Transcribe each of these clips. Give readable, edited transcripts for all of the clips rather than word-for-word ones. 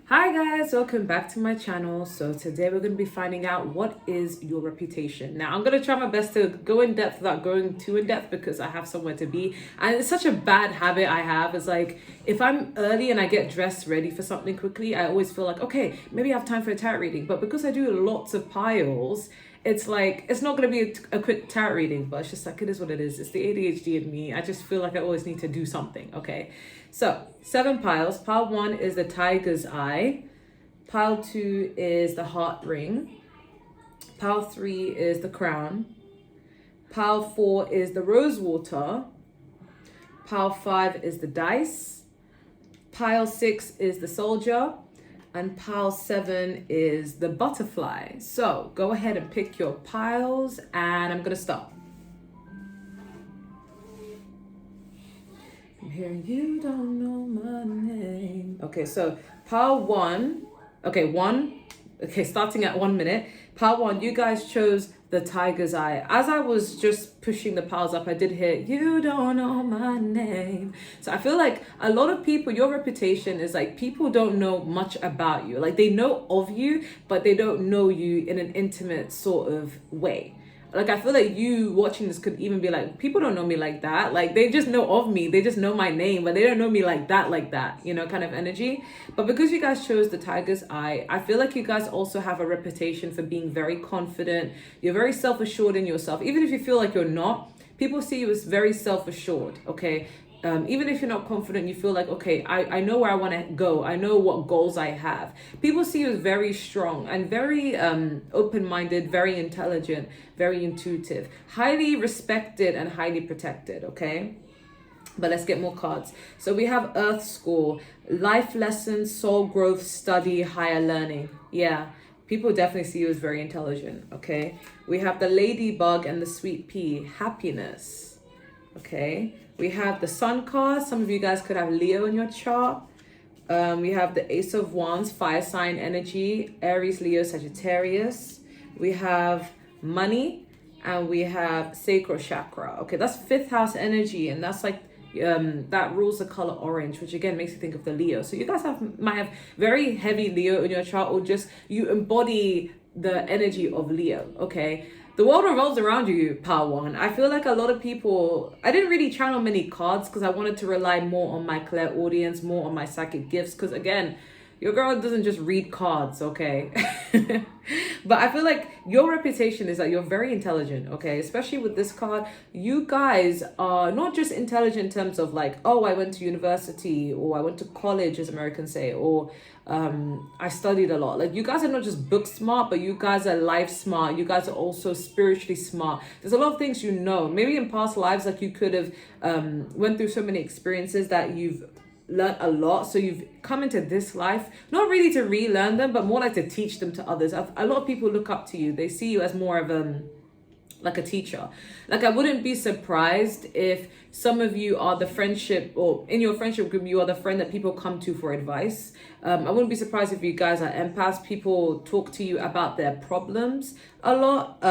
Hi guys, welcome back to my channel. So today we're going to be finding out what is your reputation. Now I'm going to try my best to go in depth without going too in depth because I have somewhere to be. And it's such a bad habit I have. It's like if I'm early and I get dressed ready for something quickly, I always feel like, okay, maybe I have time for a tarot reading. But because I do lots of piles, it's like it's not going to be a quick tarot reading, but it's just like it is what it is. It's the ADHD in me. I just feel like I always need to do something. Okay, so 7 piles. Pile 1 is the tiger's eye. Pile 2 is the heart ring. Pile 3 is the crown. Pile 4 is the rose water. Pile 5 is the dice. Pile 6 is the soldier. And pile 7 is the butterfly. So go ahead and pick your piles and I'm gonna start. I'm hearing you don't know my name. Okay, so pile 1. Okay, starting at 1 minute. Pile 1, you guys chose the tiger's eye. As I was just pushing the piles up, I did hear, you don't know my name. So I feel like a lot of people, your reputation is like, people don't know much about you. Like they know of you, but they don't know you in an intimate sort of way. Like I feel like you watching this could even be like, people don't know me like that. Like they just know of me, they just know my name, but they don't know me like that, you know, kind of energy. But because you guys chose the tiger's eye, I feel like you guys also have a reputation for being very confident. You're very self-assured in yourself. Even if you feel like you're not, people see you as very self-assured, okay? Even if you're not confident, you feel like, okay, I know where I want to go. I know what goals I have. People see you as very strong and very open-minded, very intelligent, very intuitive, highly respected and highly protected, okay? But let's get more cards. So we have Earth School, life lessons, soul growth, study, higher learning. Yeah, people definitely see you as very intelligent, okay? We have the ladybug and the sweet pea, happiness, okay? We have the sun card. Some of you guys could have Leo in your chart. We have the Ace of Wands, fire sign energy, Aries, Leo, Sagittarius. We have money and we have sacral chakra. Okay, that's 5th house energy, and that's like that rules the color orange, which again makes you think of the Leo. So you guys might have very heavy Leo in your chart, or just you embody the energy of Leo, okay? The world revolves around you, pile 1. I feel like a lot of people, I didn't really channel many cards because I wanted to rely more on my clairaudience, more on my psychic gifts, because again, your girl doesn't just read cards, okay? But I feel like your reputation is that you're very intelligent, okay? Especially with this card, you guys are not just intelligent in terms of like, oh, I went to university, or I went to college, as Americans say, or I studied a lot. Like you guys are not just book smart, but you guys are life smart. You guys are also spiritually smart. There's a lot of things you know. Maybe in past lives, like you could have went through so many experiences that you've learned a lot, so you've come into this life not really to relearn them, but more like to teach them to others. A lot of people look up to you. They see you as more of like a teacher. Like I wouldn't be surprised if some of you are the friendship, or in your friendship group you are the friend that people come to for advice. I wouldn't be surprised if you guys are empaths. People talk to you about their problems a lot,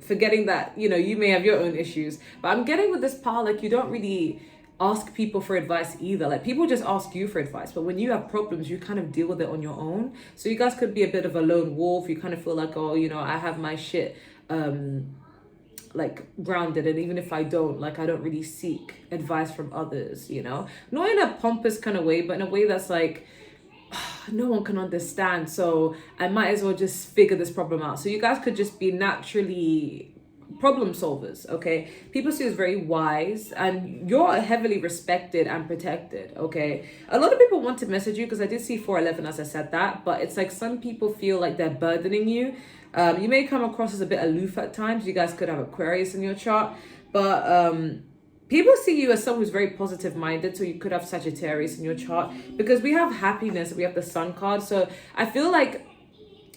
forgetting that, you know, you may have your own issues. But I'm getting with this pile, like you don't really ask people for advice either. Like people just ask you for advice, but when you have problems you kind of deal with it on your own. So you guys could be a bit of a lone wolf. You kind of feel like, oh, you know, I have my shit like grounded, and even if I don't, like I don't really seek advice from others, you know, not in a pompous kind of way, but in a way that's like no one can understand, so I might as well just figure this problem out. So you guys could just be naturally problem solvers, okay? People see you as very wise, and you're heavily respected and protected, okay? A lot of people want to message you because I did see 411 as I said that, but it's like some people feel like they're burdening you. You may come across as a bit aloof at times. You guys could have Aquarius in your chart, but people see you as someone who's very positive minded. So you could have Sagittarius in your chart, because we have happiness, we have the sun card. So I feel like,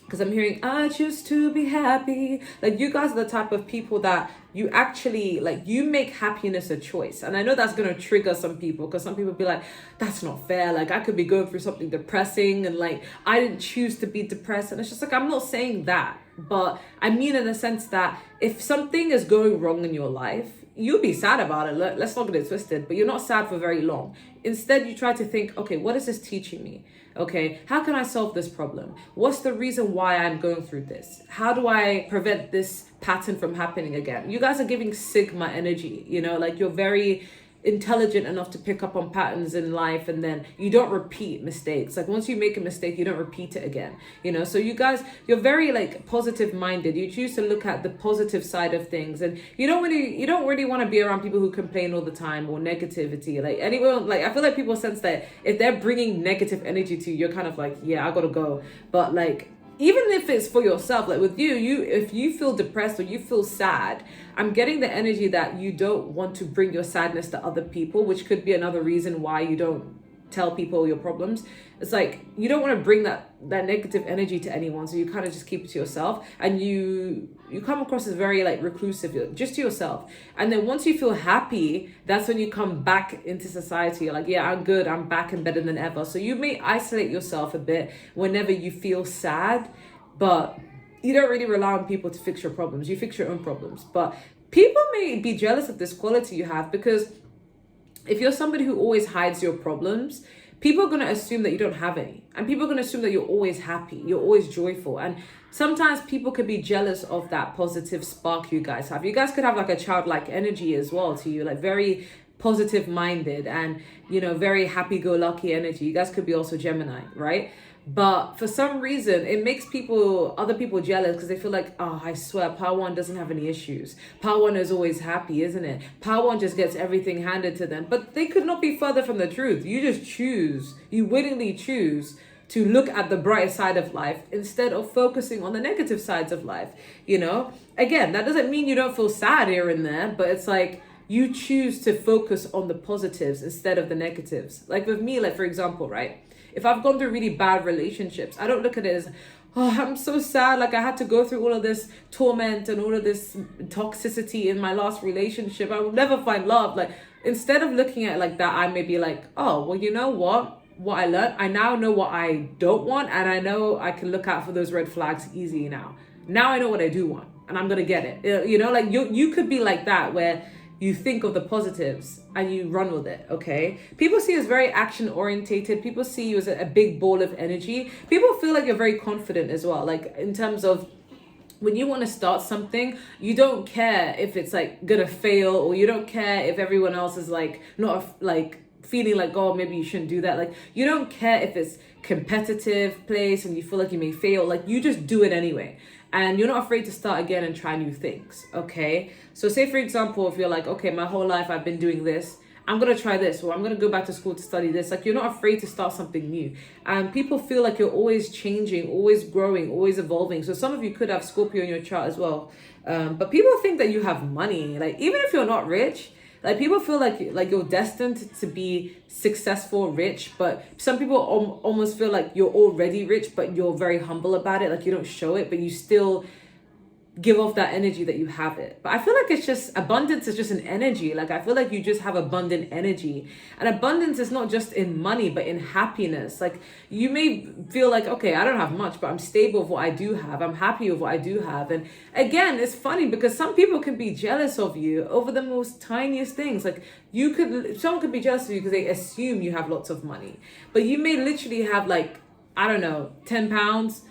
because I'm hearing, I choose to be happy. Like you guys are the type of people that you actually, like you make happiness a choice. And I know that's going to trigger some people, because some people be like, that's not fair. Like I could be going through something depressing and like, I didn't choose to be depressed. And it's just like, I'm not saying that, but I mean in the sense that if something is going wrong in your life, you'll be sad about it. Let's not get it twisted, but you're not sad for very long. Instead, you try to think, okay, what is this teaching me? Okay, how can I solve this problem? What's the reason why I'm going through this? How do I prevent this pattern from happening again? You guys are giving Sigma energy, you know, like you're very intelligent enough to pick up on patterns in life, and then you don't repeat mistakes. Like once you make a mistake, you don't repeat it again, you know. So you guys, you're very like positive minded. You choose to look at the positive side of things, and you don't really want to be around people who complain all the time or negativity. Like anyone, like I feel like people sense that if they're bringing negative energy to you, you're kind of like, yeah, I gotta go. But like, even if it's for yourself, like with you if you feel depressed or you feel sad, I'm getting the energy that you don't want to bring your sadness to other people, which could be another reason why you don't tell people your problems. It's like you don't want to bring that negative energy to anyone, so you kind of just keep it to yourself, and you come across as very like reclusive, just to yourself. And then once you feel happy, that's when you come back into society. You're like, yeah, I'm good, I'm back and better than ever. So you may isolate yourself a bit whenever you feel sad, but you don't really rely on people to fix your problems. You fix your own problems. But people may be jealous of this quality you have, because if you're somebody who always hides your problems, people are going to assume that you don't have any. And people are going to assume that you're always happy, you're always joyful. And sometimes people could be jealous of that positive spark you guys have. You guys could have like a childlike energy as well to you, like very positive minded and, you know, very happy-go-lucky energy. You guys could be also Gemini, right? But for some reason, it makes other people jealous, because they feel like, oh, I swear, Power One doesn't have any issues. Power One is always happy, isn't it? Power One just gets everything handed to them. But they could not be further from the truth. You willingly choose to look at the bright side of life instead of focusing on the negative sides of life, you know? Again, that doesn't mean you don't feel sad here and there, but it's like, you choose to focus on the positives instead of the negatives. Like with me, like for example, right? If I've gone through really bad relationships, I don't look at it as, oh, I'm so sad, like I had to go through all of this torment and all of this toxicity in my last relationship. I will never find love. Like, instead of looking at it like that, I may be like, oh, well, you know what I learned? I now know what I don't want, and I know I can look out for those red flags easy now. Now I know what I do want, and I'm gonna get it. You know, like you could be like that, where you think of the positives and you run with it, okay? People see you as very action orientated. People see you as a big ball of energy. People feel like you're very confident as well. Like in terms of when you want to start something, you don't care if it's like gonna fail, or you don't care if everyone else is like not like feeling like, oh, maybe you shouldn't do that. Like you don't care if it's competitive place and you feel like you may fail. Like you just do it anyway. And you're not afraid to start again and try new things, okay? So say, for example, if you're like, okay, my whole life I've been doing this, I'm going to try this, or I'm going to go back to school to study this. Like, you're not afraid to start something new. And people feel like you're always changing, always growing, always evolving. So some of you could have Scorpio in your chart as well. But people think that you have money. Like, even if you're not rich, like people feel like you're destined to be successful, rich, but some people almost feel like you're already rich, but you're very humble about it. Like you don't show it, but you still give off that energy that you have it. But I feel like it's just, abundance is just an energy. Like I feel like you just have abundant energy, and abundance is not just in money, but in happiness. Like you may feel like, okay, I don't have much, but I'm stable with what I do have. I'm happy with what I do have. And again, it's funny because some people can be jealous of you over the most tiniest things. Like someone could be jealous of you because they assume you have lots of money, but you may literally have like, I don't know, 10 pounds,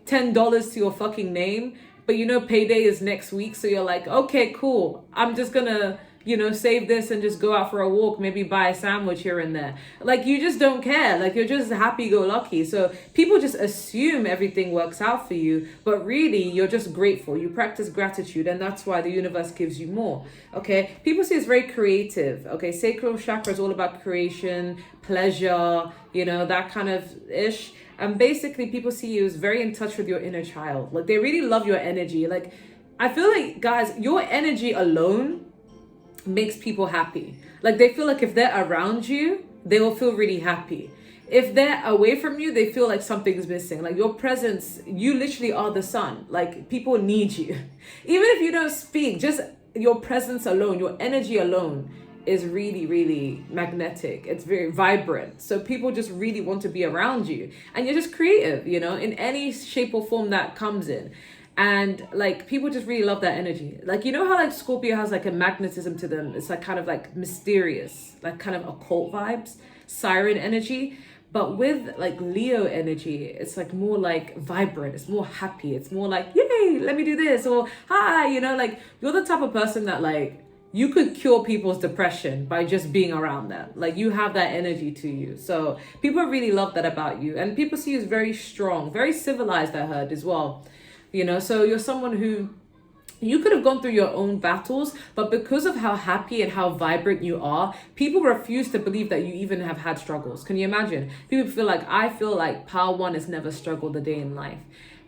$10 to your fucking name. But you know, payday is next week. So you're like, okay, cool. I'm just gonna, you know, save this and just go out for a walk, maybe buy a sandwich here and there. Like you just don't care. Like you're just happy-go-lucky. So people just assume everything works out for you, but really you're just grateful. You practice gratitude, and that's why the universe gives you more. Okay. People say it's very creative. Okay. Sacral chakra is all about creation, pleasure, you know, that kind of ish. And basically people see you as very in touch with your inner child. Like they really love your energy. Like I feel like, guys, your energy alone makes people happy. Like they feel like if they're around you, they will feel really happy. If they're away from you, they feel like something's missing. Like your presence, you literally are the sun. Like people need you. Even if you don't speak, just your presence alone, your energy alone is really, really magnetic. It's very vibrant. So people just really want to be around you. And you're just creative, you know, in any shape or form that comes in. And like people just really love that energy. Like, you know how like Scorpio has like a magnetism to them. It's like kind of like mysterious, like kind of occult vibes, siren energy. But with like Leo energy, it's like more like vibrant, it's more happy, it's more like, yay, let me do this, or hi, you know, like you're the type of person that like you could cure people's depression by just being around them. Like you have that energy to you. So people really love that about you. And people see you as very strong, very civilized, I heard as well. You know, so you're someone who you could have gone through your own battles, but because of how happy and how vibrant you are, people refuse to believe that you even have had struggles. Can you imagine? People I feel like Power One has never struggled a day in life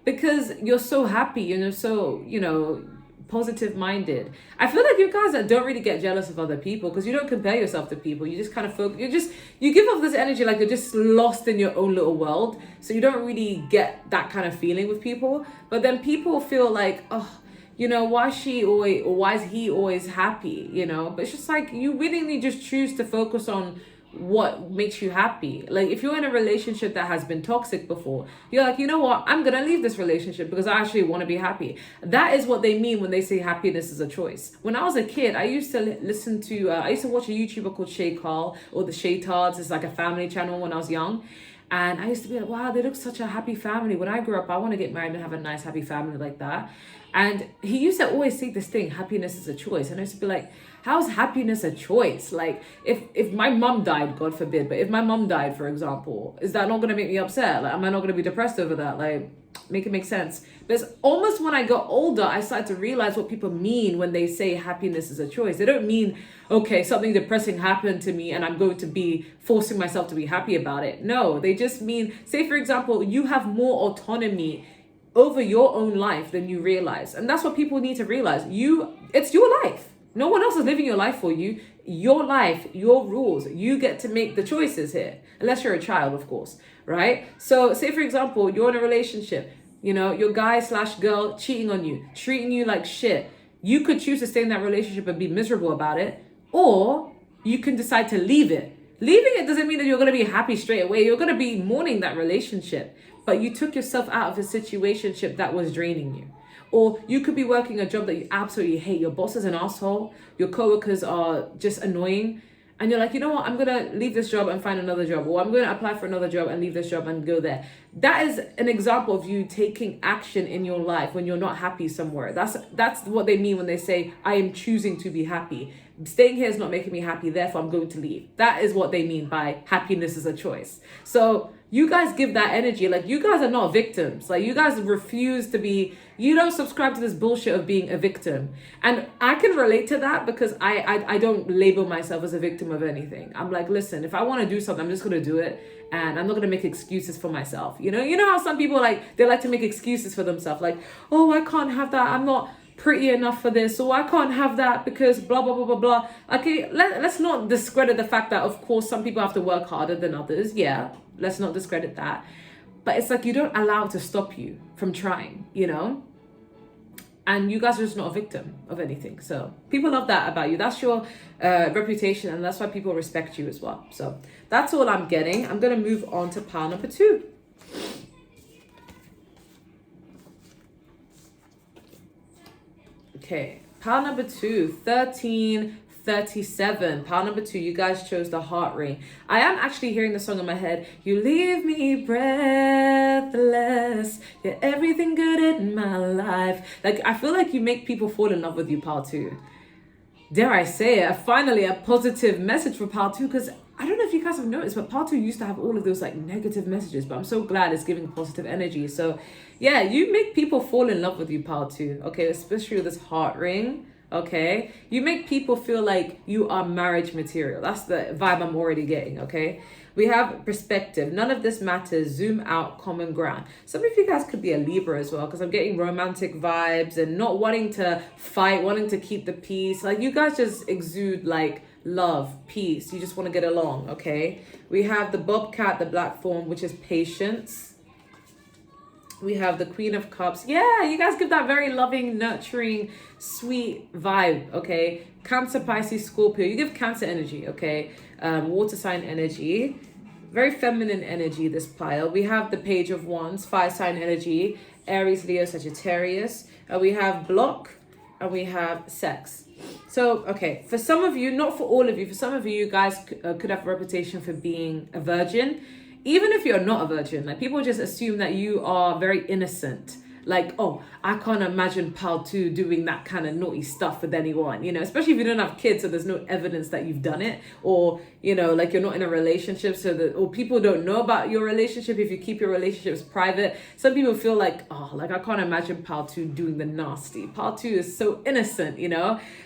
because you're so happy and you're so, you know, positive minded. I feel like you guys that don't really get jealous of other people because you don't compare yourself to people. You just kind of focus, you give off this energy like you're just lost in your own little world. So you don't really get that kind of feeling with people. But then people feel like, oh, you know, why is she always, or why is he always happy, you know? But it's just like you willingly just choose to focus on what makes you happy. Like if you're in a relationship that has been toxic before, you're like, you know what, I'm gonna leave this relationship because I actually want to be happy. That is what they mean when they say happiness is a choice. When I was a kid, I used to listen to I used to watch a YouTuber called Shay Carl, or the Shay Tards. It's like a family channel when I was young. And I used to be like, wow, they look such a happy family. When I grew up, I want to get married and have a nice, happy family like that. And he used to always say this thing, happiness is a choice. And I used to be like, how's happiness a choice? Like, if my mom died, God forbid, but if my mom died, for example, is that not going to make me upset? Like, am I not going to be depressed over that? Like, make it make sense. But it's almost when I got older, I started to realize what people mean when they say happiness is a choice. They don't mean, okay, something depressing happened to me and I'm going to be forcing myself to be happy about it. No, they just mean, say, for example, you have more autonomy over your own life than you realize. And that's what people need to realize. It's your life. No one else is living your life for you. Your life, your rules. You get to make the choices here. Unless you're a child, of course, right? So say, for example, you're in a relationship. You know, your guy/girl cheating on you, treating you like shit. You could choose to stay in that relationship and be miserable about it. Or you can decide to leave it. Leaving it doesn't mean that you're going to be happy straight away. You're going to be mourning that relationship. But you took yourself out of a situationship that was draining you. Or you could be working a job that you absolutely hate. Your boss is an asshole. Your coworkers are just annoying. And you're like, you know what? I'm going to leave this job and find another job. Or I'm going to apply for another job and leave this job and go there. That is an example of you taking action in your life when you're not happy somewhere. That's what they mean when they say, I am choosing to be happy. Staying here is not making me happy, therefore I'm going to leave. That is what they mean by happiness is a choice. So you guys give that energy. Like, you guys are not victims. Like, you guys refuse to be, you don't subscribe to this bullshit of being a victim. And I can relate to that because I don't label myself as a victim of anything. I'm like, listen, if I want to do something, I'm just going to do it. And I'm not going to make excuses for myself. You know how some people they like to make excuses for themselves. Like, oh, I can't have that. I'm not pretty enough for this, or I can't have that because blah blah blah blah blah. Okay, let's not discredit the fact that of course some people have to work harder than others. Yeah, let's not discredit that. But it's like you don't allow it to stop you from trying, you know? And you guys are just not a victim of anything. So people love that about you. That's your reputation, and that's why people respect you as well. So that's all I'm getting. I'm going to move on to pile number 2. Okay, pile number 2, 1337. Pile number 2, you guys chose the heart ring. I am actually hearing the song in my head. You leave me breathless. You're everything good in my life. Like, I feel like you make people fall in love with you, pile 2. Dare I say it, finally a positive message for pile 2, because I don't know if you guys have noticed, but pile 2 used to have all of those negative messages, but I'm so glad it's giving positive energy. So yeah, you make people fall in love with you, pile 2. Okay, especially with this heart ring. Okay, you make people feel like you are marriage material. That's the vibe I'm already getting. Okay, we have perspective. None of this matters. Zoom out. Common ground. Some of you guys could be a Libra as well, because I'm getting romantic vibes and not wanting to fight, wanting to keep the peace. Like, you guys just exude love, peace. You just want to get along. Okay, we have the bobcat, the black fawn, which is patience. We have the Queen of Cups. Yeah, you guys give that very loving, nurturing, sweet vibe, okay? Cancer, Pisces, Scorpio. You give Cancer energy, okay? Water sign energy. Very feminine energy, this pile. We have the Page of Wands, fire sign energy. Aries, Leo, Sagittarius. We have block, and we have sex. So, okay, for some of you, not for all of you, for some of you, you guys could have a reputation for being a virgin. even if you're not a virgin, like people just assume that you are very innocent. Like, oh, I can't imagine Pal 2 doing that kind of naughty stuff with anyone, especially if you don't have kids, so there's no evidence that you've done it, or, like you're not in a relationship, so that, or people don't know about your relationship if you keep your relationships private. Some people feel like, oh, like I can't imagine Pal 2 doing the nasty. Pal 2 is so innocent,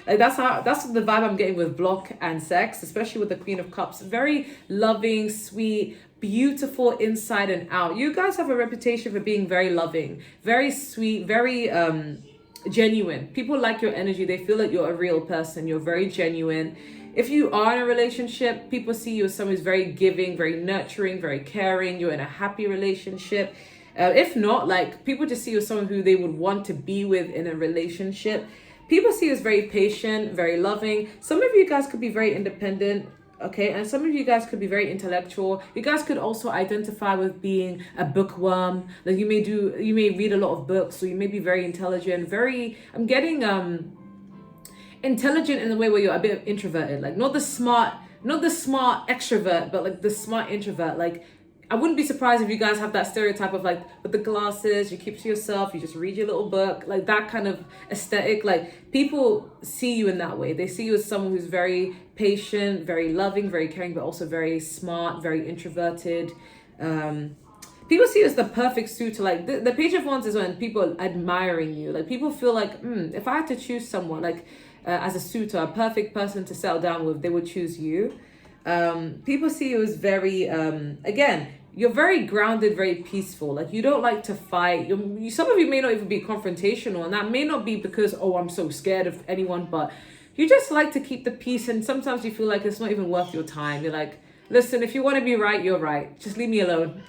like that's the vibe I'm getting with Block and Sex, especially with the Queen of Cups. Very loving, sweet, beautiful inside and out. You guys have a reputation for being very loving, very sweet, very genuine. People like your energy. They feel like you're a real person. You're very genuine. If you are in a relationship, people see you as someone who's very giving, very nurturing, very caring. You're in a happy relationship. If not, like people just see you as someone who they would want to be with in a relationship. People see you as very patient, very loving. Some of you guys could be very independent. Okay, and some of you guys could be very intellectual. You guys could also identify with being a bookworm. Like you may read a lot of books, so you may be very intelligent. I'm getting intelligent in the way where you're a bit introverted. Like not the smart extrovert, but like the smart introvert. Like I wouldn't be surprised if you guys have that stereotype of like with the glasses, you keep to yourself, you just read your little book, like that kind of aesthetic. Like people see you in that way. They see you as someone who's very patient, very loving, very caring, but also very smart, very introverted. People see you as the perfect suitor. Like the Page of Wands is when people are admiring you. Like people feel like, if I had to choose someone like as a suitor, a perfect person to settle down with, they would choose you. People see you as very, again, you're very grounded, very peaceful. Like you don't like to fight. Some of you may not even be confrontational, and that may not be because, oh, I'm so scared of anyone, but you just like to keep the peace. And sometimes you feel like it's not even worth your time. You're like, listen, if you want to be right, you're right. Just leave me alone.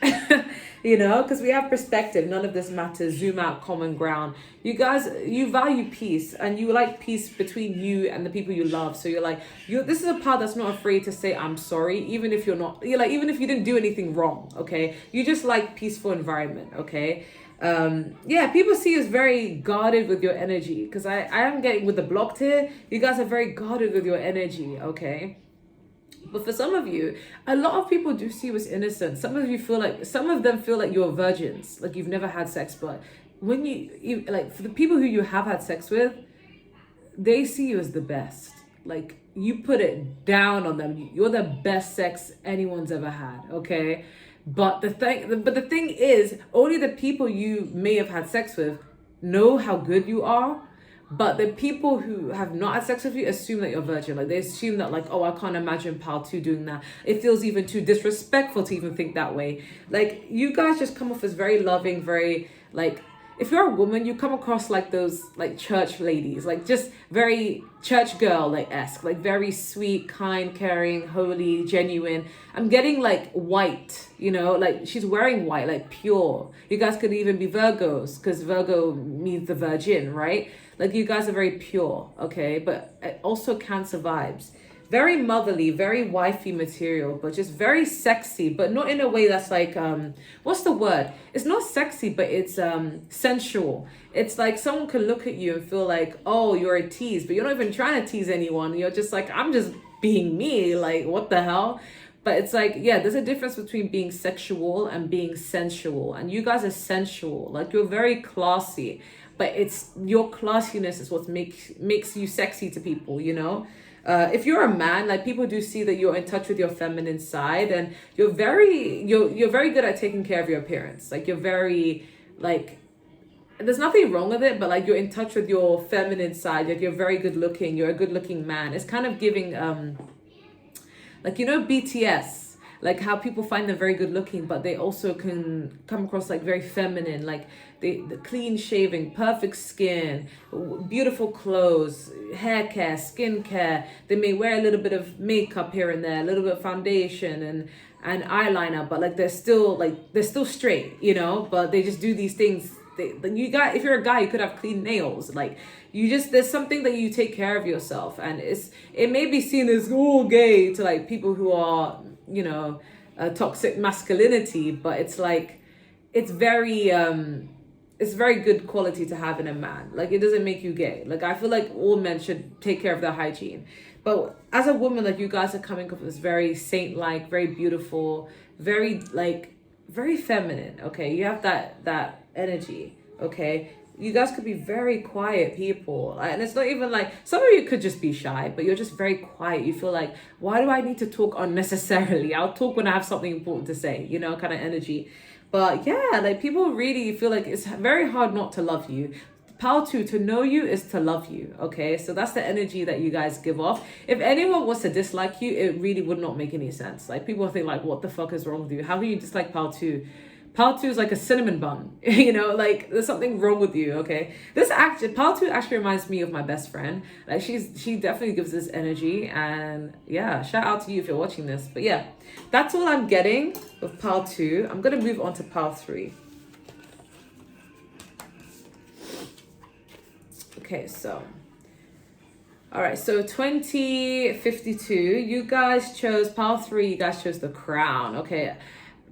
Because we have perspective. None of this matters. Zoom out, common ground. You guys, you value peace, and you like peace between you and the people you love. So you're like, this is a part that's not afraid to say I'm sorry, even if you're like, even if you didn't do anything wrong. Okay, you just like peaceful environment. Okay. People see you as very guarded with your energy, because I am getting with the blocked here. You guys are very guarded with your energy. Okay. But for some of you, a lot of people do see you as innocent. Some of them feel like you're virgins, like you've never had sex. But when you like, for the people who you have had sex with, they see you as the best. Like you put it down on them. You're the best sex anyone's ever had. Okay. But the thing is, only the people you may have had sex with know how good you are. But the people who have not had sex with you assume that you're virgin. Like they assume that like, oh, I can't imagine Pal 2 doing that. It feels even too disrespectful to even think that way. Like you guys just come off as very loving, very like, if you're a woman, you come across like those like church ladies, like just very church girl like esque, like very sweet, kind, caring, holy, genuine. I'm getting like white, like she's wearing white, like pure. You guys could even be Virgos, because Virgo means the virgin, right? Like you guys are very pure, okay? But also Cancer vibes. Very motherly, very wifey material, but just very sexy, but not in a way that's like, what's the word? It's not sexy, but it's sensual. It's like someone can look at you and feel like, oh, you're a tease, but you're not even trying to tease anyone. You're just like, I'm just being me, like, what the hell? But it's like, yeah, there's a difference between being sexual and being sensual. And you guys are sensual, like you're very classy. But it's your classiness is what makes you sexy to people, If you're a man, like people do see that you're in touch with your feminine side, and you're very good at taking care of your appearance. Like you're very like, there's nothing wrong with it, but like you're in touch with your feminine side. Like you're very good looking. You're a good looking man. It's kind of giving like BTS. Like how people find them very good looking, but they also can come across like very feminine, like the clean shaving, perfect skin, beautiful clothes, hair care, skin care. They may wear a little bit of makeup here and there, a little bit of foundation and eyeliner, but like they're still straight, but they just do these things. If you're a guy, you could have clean nails. Like there's something that you take care of yourself, and it may be seen as gay to like people who are toxic masculinity, but it's like it's very good quality to have in a man. Like it doesn't make you gay. Like I feel like all men should take care of their hygiene, but as a woman, like you guys are coming up as very saint-like, very beautiful, very very feminine, okay? You have that energy, okay? You guys could be very quiet people. And it's not even like, some of you could just be shy, but you're just very quiet. You feel like, why do I need to talk unnecessarily? I'll talk when I have something important to say, you know, kind of energy. But yeah, like people really feel like it's very hard not to love you. Power 2, to know you is to love you, okay? So that's the energy that you guys give off. If anyone was to dislike you, it really would not make any sense. Like people think like, what the fuck is wrong with you? How can you dislike Power 2? Power 2 is like a cinnamon bun, you know, like there's something wrong with you, okay? Power 2 actually reminds me of my best friend. Like she definitely gives this energy, and yeah, shout out to you if you're watching this. But yeah, that's all I'm getting with Power 2. I'm gonna move on to Power 3. Okay, so, all right, so 2052, you guys chose Power 3, you guys chose the crown, okay?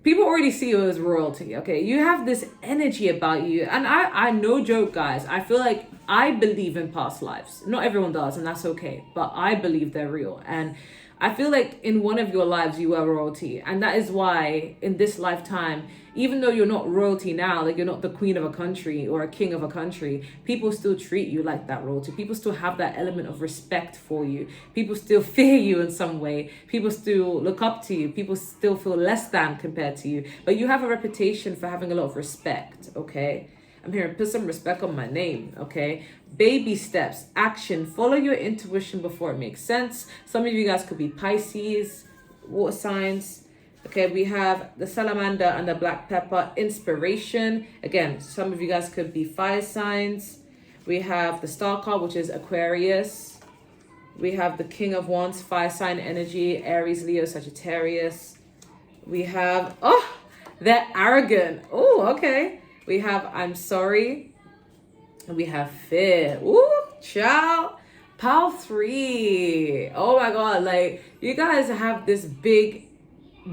People already see you as royalty, okay? You have this energy about you. And I no joke, guys. I feel like I believe in past lives. Not everyone does, and that's okay. But I believe they're real. And I feel like in one of your lives, you were royalty. And that is why in this lifetime, even though you're not royalty now, like you're not the queen of a country or a king of a country, people still treat you like that royalty. People still have that element of respect for you. People still fear you in some way. People still look up to you. People still feel less than compared to you. But you have a reputation for having a lot of respect, okay? I'm here to put some respect on my name, okay? Baby steps, action, follow your intuition before it makes sense. Some of you guys could be Pisces, water signs. Okay, we have the salamander and the black pepper, inspiration. Again, some of you guys could be fire signs. We have the star card, which is Aquarius. We have the king of wands, fire sign energy, Aries, Leo, Sagittarius. We have, they're arrogant. Oh, okay. We have I'm sorry. We have fear. Ooh, child. Power 3. Oh my God. Like, you guys have this big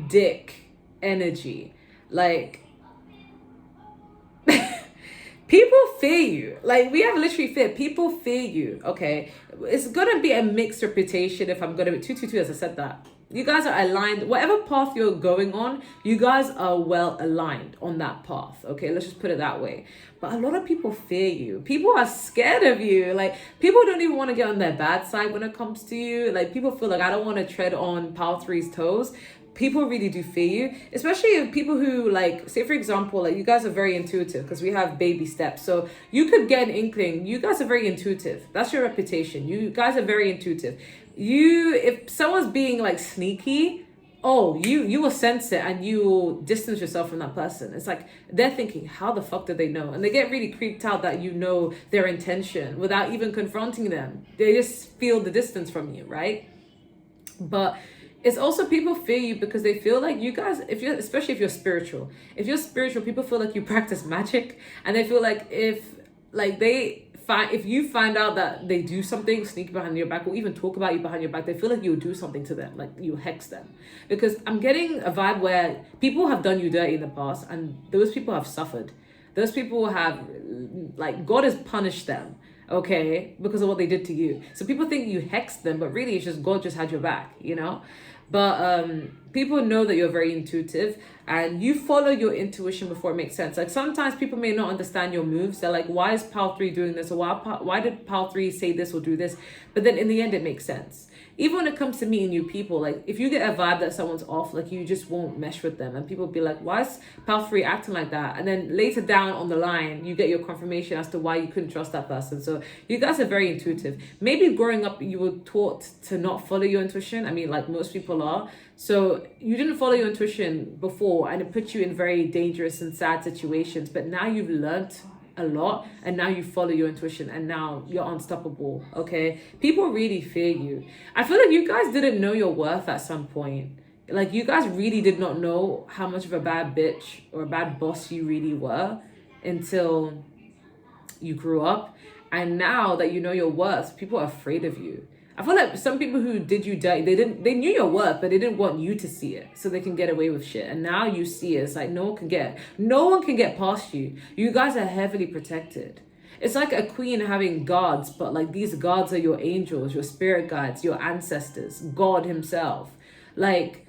dick energy. Like, people fear you. Like, we have literally fear. People fear you. Okay. It's gonna be a mixed reputation if I'm gonna be 222 as I said that. You guys are aligned. Whatever path you're going on, you guys are well aligned on that path. Okay, let's just put it that way. But a lot of people fear you. People are scared of you. Like, people don't even want to get on their bad side when it comes to you. Like, people feel like, I don't want to tread on Power 3's toes. People really do fear you, especially people who, like, say for example, like, you guys are very intuitive because we have baby steps. So you could get an inkling. You guys are very intuitive. That's your reputation. You guys are very intuitive. If someone's being like sneaky, you will sense it and you will distance yourself from that person. It's like they're thinking, how the fuck did they know? And they get really creeped out that you know their intention without even confronting them. They just feel the distance from you, right? But it's also people fear you because they feel like you guys, especially if you're spiritual, people feel like you practice magic, and they feel like if you find out that they do something sneaky behind your back or even talk about you behind your back, they feel like you'll do something to them, like you hex them. Because I'm getting a vibe where people have done you dirty in the past and those people have suffered. Those people have, like, God has punished them, okay, because of what they did to you. So people think you hexed them, but really it's just God just had your back, you know? But people know that you're very intuitive and you follow your intuition before it makes sense. Like, sometimes people may not understand your moves. They're like, why is Power 3 doing this? Or why did Power 3 say this or do this? But then in the end, it makes sense. Even when it comes to meeting new people, like, if you get a vibe that someone's off, like, you just won't mesh with them. And people be like, why is Power 3 acting like that? And then later down on the line, you get your confirmation as to why you couldn't trust that person. So you guys are very intuitive. Maybe growing up, you were taught to not follow your intuition. I mean, like most people are. So you didn't follow your intuition before and it put you in very dangerous and sad situations. But now you've learned a lot and now you follow your intuition and now you're unstoppable, okay? People really fear you. I feel like you guys didn't know your worth at some point. Like, you guys really did not know how much of a bad bitch or a bad boss you really were until you grew up. And now that you know your worth, people are afraid of you. I feel like some people who did you dirty, they knew your worth, but they didn't want you to see it so they can get away with shit. And now you see it. It's like no one can get past you. You guys are heavily protected. It's like a queen having guards, but like these guards are your angels, your spirit guides, your ancestors, God himself. Like,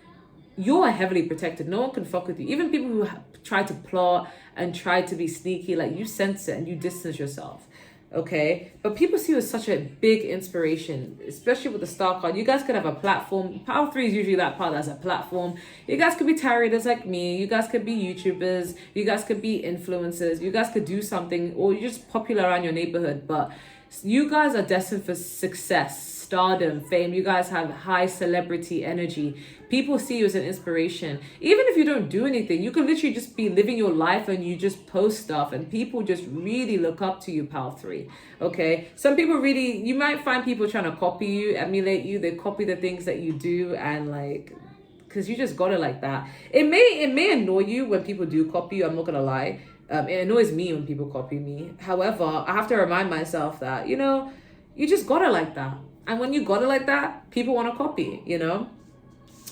you're heavily protected. No one can fuck with you. Even people who try to plot and try to be sneaky, like, you sense it and you distance yourself. Okay, but people see you as such a big inspiration, especially with the star card. You guys could have a platform. Power 3 is usually that part that's a platform. You guys could be tarot readers like me. You guys could be YouTubers. You guys could be influencers. You guys could do something, or you're just popular around your neighborhood. But you guys are destined for success, stardom, fame. You guys have high celebrity energy. People see you as an inspiration. Even if you don't do anything, you can literally just be living your life and you just post stuff and people just really look up to you, Power 3. Okay, some people really, you might find people trying to copy you, emulate you. They copy the things that you do, and like, because you just got it like that. It may annoy you when people do copy you, I'm not gonna lie. It annoys me when people copy me. However, I have to remind myself that, you know, you just got it like that. And when you got it like that, people want to copy, you know?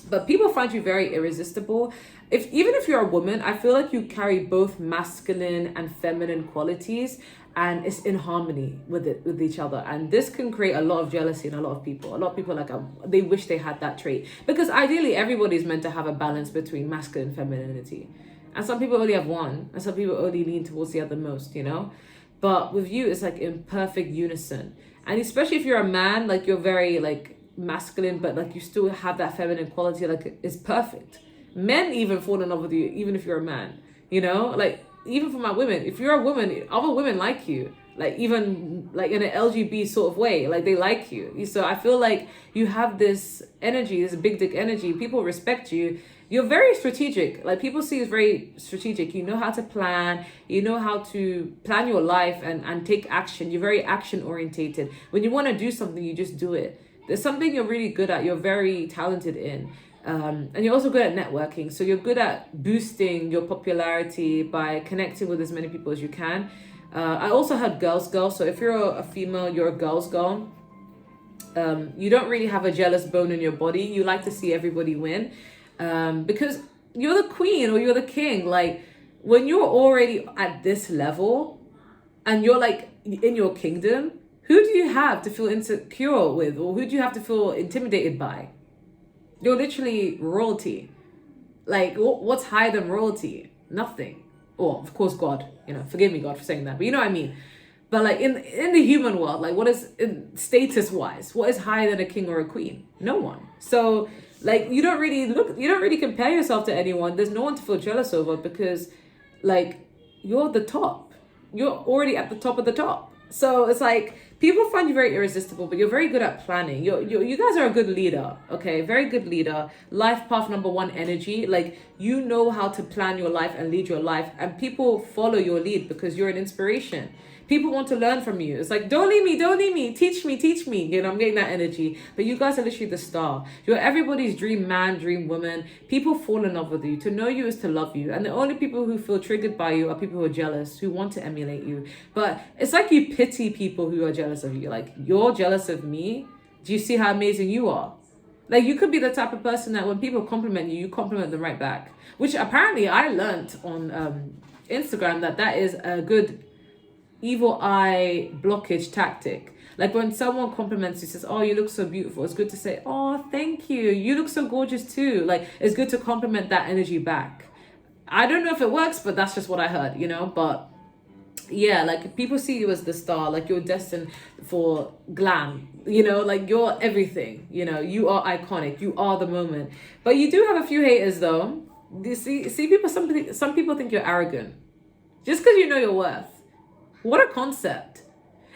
But people find you very irresistible. Even if you're a woman, I feel like you carry both masculine and feminine qualities, and it's in harmony with each other. And this can create a lot of jealousy in a lot of people. A lot of people, like, they wish they had that trait. Because ideally, everybody's meant to have a balance between masculine and femininity. And some people only have one, and some people only lean towards the other most, you know? But with you, it's like in perfect unison. And especially if you're a man, like, you're very like masculine, but like you still have that feminine quality, like, it's perfect. Men even fall in love with you, even if you're a man, you know? Like, even for my women, if you're a woman, other women like you, like, even like in an LGB sort of way, like, they like you. So I feel like you have this energy, this big dick energy. People respect you. You're very strategic. Like, people see you as very strategic. You know how to plan. You know how to plan your life and take action. You're very action orientated. When you want to do something, you just do it. There's something you're really good at. You're very talented in. And you're also good at networking. So you're good at boosting your popularity by connecting with as many people as you can. I also had girls girl. So if you're a female, you're a girls girl. You don't really have a jealous bone in your body. You like to see everybody win. Because you're the queen or you're the king. Like, when you're already at this level and you're like in your kingdom, who do you have to feel insecure with, or who do you have to feel intimidated by? You're literally royalty. Like, what's higher than royalty? Nothing. Well, of course, God. You know, forgive me, God, for saying that, but you know what I mean. But like in the human world, like, what is status wise? What is higher than a king or a queen? No one. So, like, you don't really compare yourself to anyone. There's no one to feel jealous over, because, like, you're the top. You're already at the top of the top. So it's like, people find you very irresistible, but you're very good at planning. You guys are a good leader, okay? Very good leader. Life path number 1 energy. Like, you know how to plan your life and lead your life, and people follow your lead because you're an inspiration. People want to learn from you. It's like, don't leave me, teach me. You know, I'm getting that energy. But you guys are literally the star. You're everybody's dream man, dream woman. People fall in love with you. To know you is to love you. And the only people who feel triggered by you are people who are jealous, who want to emulate you. But it's like you pity people who are jealous of you. Like, you're jealous of me. Do you see how amazing you are? Like, you could be the type of person that when people compliment you, you compliment them right back. Which apparently I learned on Instagram that is a good evil eye blockage tactic. Like, when someone compliments you, says, oh, you look so beautiful, it's good to say, oh, thank you, you look so gorgeous too. Like, it's good to compliment that energy back. I don't know if it works, but that's just what I heard, you know. But yeah, like, people see you as the star, like, you're destined for glam, you know, like, you're everything, you know, you are iconic, you are the moment. But you do have a few haters though. You see people, some people think you're arrogant just because you know your worth. What a concept.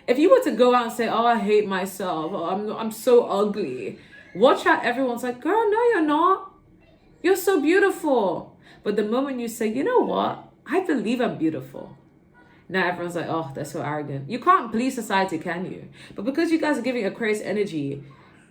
If you were to go out and say, oh, I hate myself, oh, I'm so ugly, watch out, everyone's like, girl, no, you're not. You're so beautiful. But the moment you say, you know what? I believe I'm beautiful. Now everyone's like, oh, they're so arrogant. You can't please society, can you? But because you guys are giving Aquarius energy,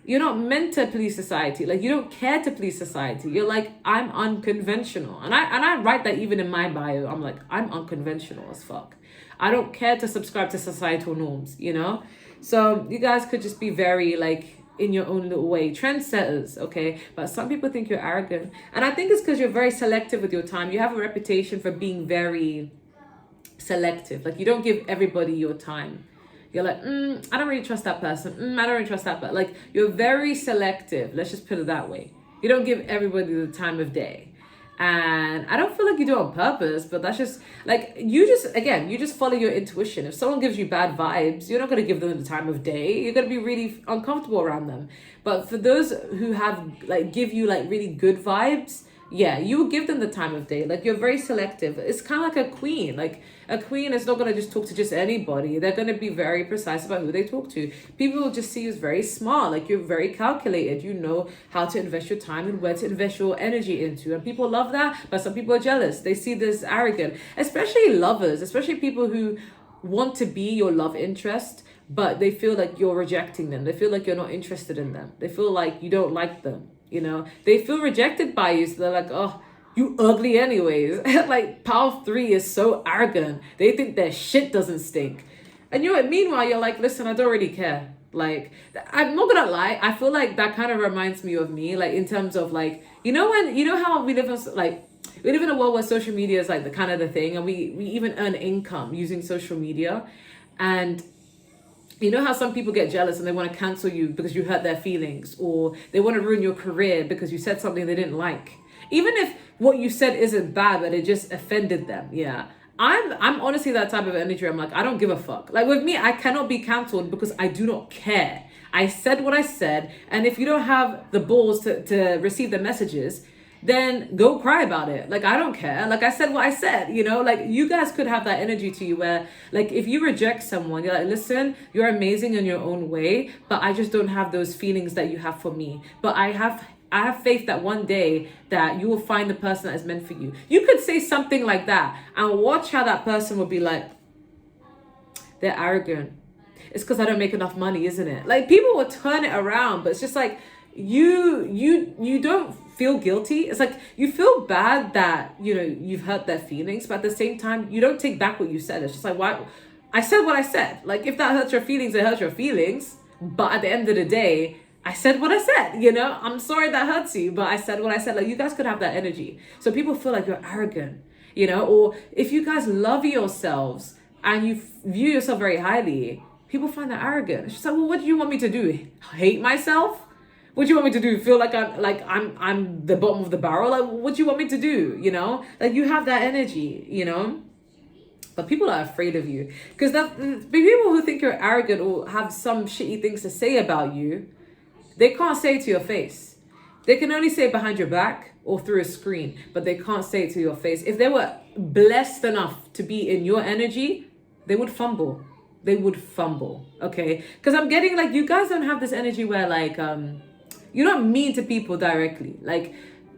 you're not meant to please society. Like, you don't care to please society. You're like, I'm unconventional. And I write that even in my bio. I'm like, I'm unconventional as fuck. I don't care to subscribe to societal norms, you know? So you guys could just be very, like, in your own little way. Trendsetters, okay? But some people think you're arrogant. And I think it's because you're very selective with your time. You have a reputation for being very selective. Like, you don't give everybody your time. You're like, I don't really trust that person. I don't really trust that person. Like, you're very selective. Let's just put it that way. You don't give everybody the time of day. And I don't feel like you do it on purpose, but that's just like you just follow your intuition. If someone gives you bad vibes, you're not going to give them the time of day. You're going to be really uncomfortable around them. But for those who have like give you like really good vibes, yeah, you will give them the time of day. Like you're very selective. It's kind of like a queen. Like a queen is not going to just talk to just anybody. They're going to be very precise about who they talk to. People will just see you as very smart. Like you're very calculated. You know how to invest your time and where to invest your energy into. And people love that. But some people are jealous. They see this arrogant, especially lovers, especially people who want to be your love interest, but they feel like you're rejecting them. They feel like you're not interested in them. They feel like you don't like them. You know, they feel rejected by you. So they're like, oh, you ugly anyways. Like Power 3 is so arrogant. They think their shit doesn't stink. And meanwhile, you're like, listen, I don't really care. Like, I'm not gonna lie. I feel like that kind of reminds me of me. Like in terms of like, how we live in a world where social media is like the kind of the thing. And we even earn income using social media. And you know how some people get jealous and they want to cancel you because you hurt their feelings, or they want to ruin your career because you said something they didn't like, even if what you said isn't bad but it just offended them. Yeah, I'm honestly that type of energy. I'm like, I don't give a fuck. Like with me, I cannot be cancelled because I do not care. I said what I said, and if you don't have the balls to receive the messages, then go cry about it. Like, I don't care. Like, I said what I said, like you guys could have that energy to you where like, if you reject someone, you're like, listen, you're amazing in your own way, but I just don't have those feelings that you have for me. But I have faith that one day that you will find the person that is meant for you. You could say something like that and watch how that person will be like, they're arrogant. It's because I don't make enough money, isn't it? Like people will turn it around, but it's just like, you don't feel guilty. It's like you feel bad that you've hurt their feelings, but at the same time you don't take back what you said. It's just like, why? I said what I said. Like if that hurts your feelings, it hurts your feelings, but at the end of the day, I said what I said. I'm sorry that hurts you, but I said what I said. Like you guys could have that energy, so people feel like you're arrogant, or if you guys love yourselves and you view yourself very highly, people find that arrogant. It's just like, well, what do you want me to do? Hate myself? What do you want me to do? Feel like I'm the bottom of the barrel? Like, what do you want me to do? Like you have that energy, but people are afraid of you because the people who think you're arrogant or have some shitty things to say about you, they can't say it to your face. They can only say it behind your back or through a screen, but they can't say it to your face. If they were blessed enough to be in your energy, they would fumble. Okay? Because I'm getting like, you guys don't have this energy where like, you're not mean to people directly. Like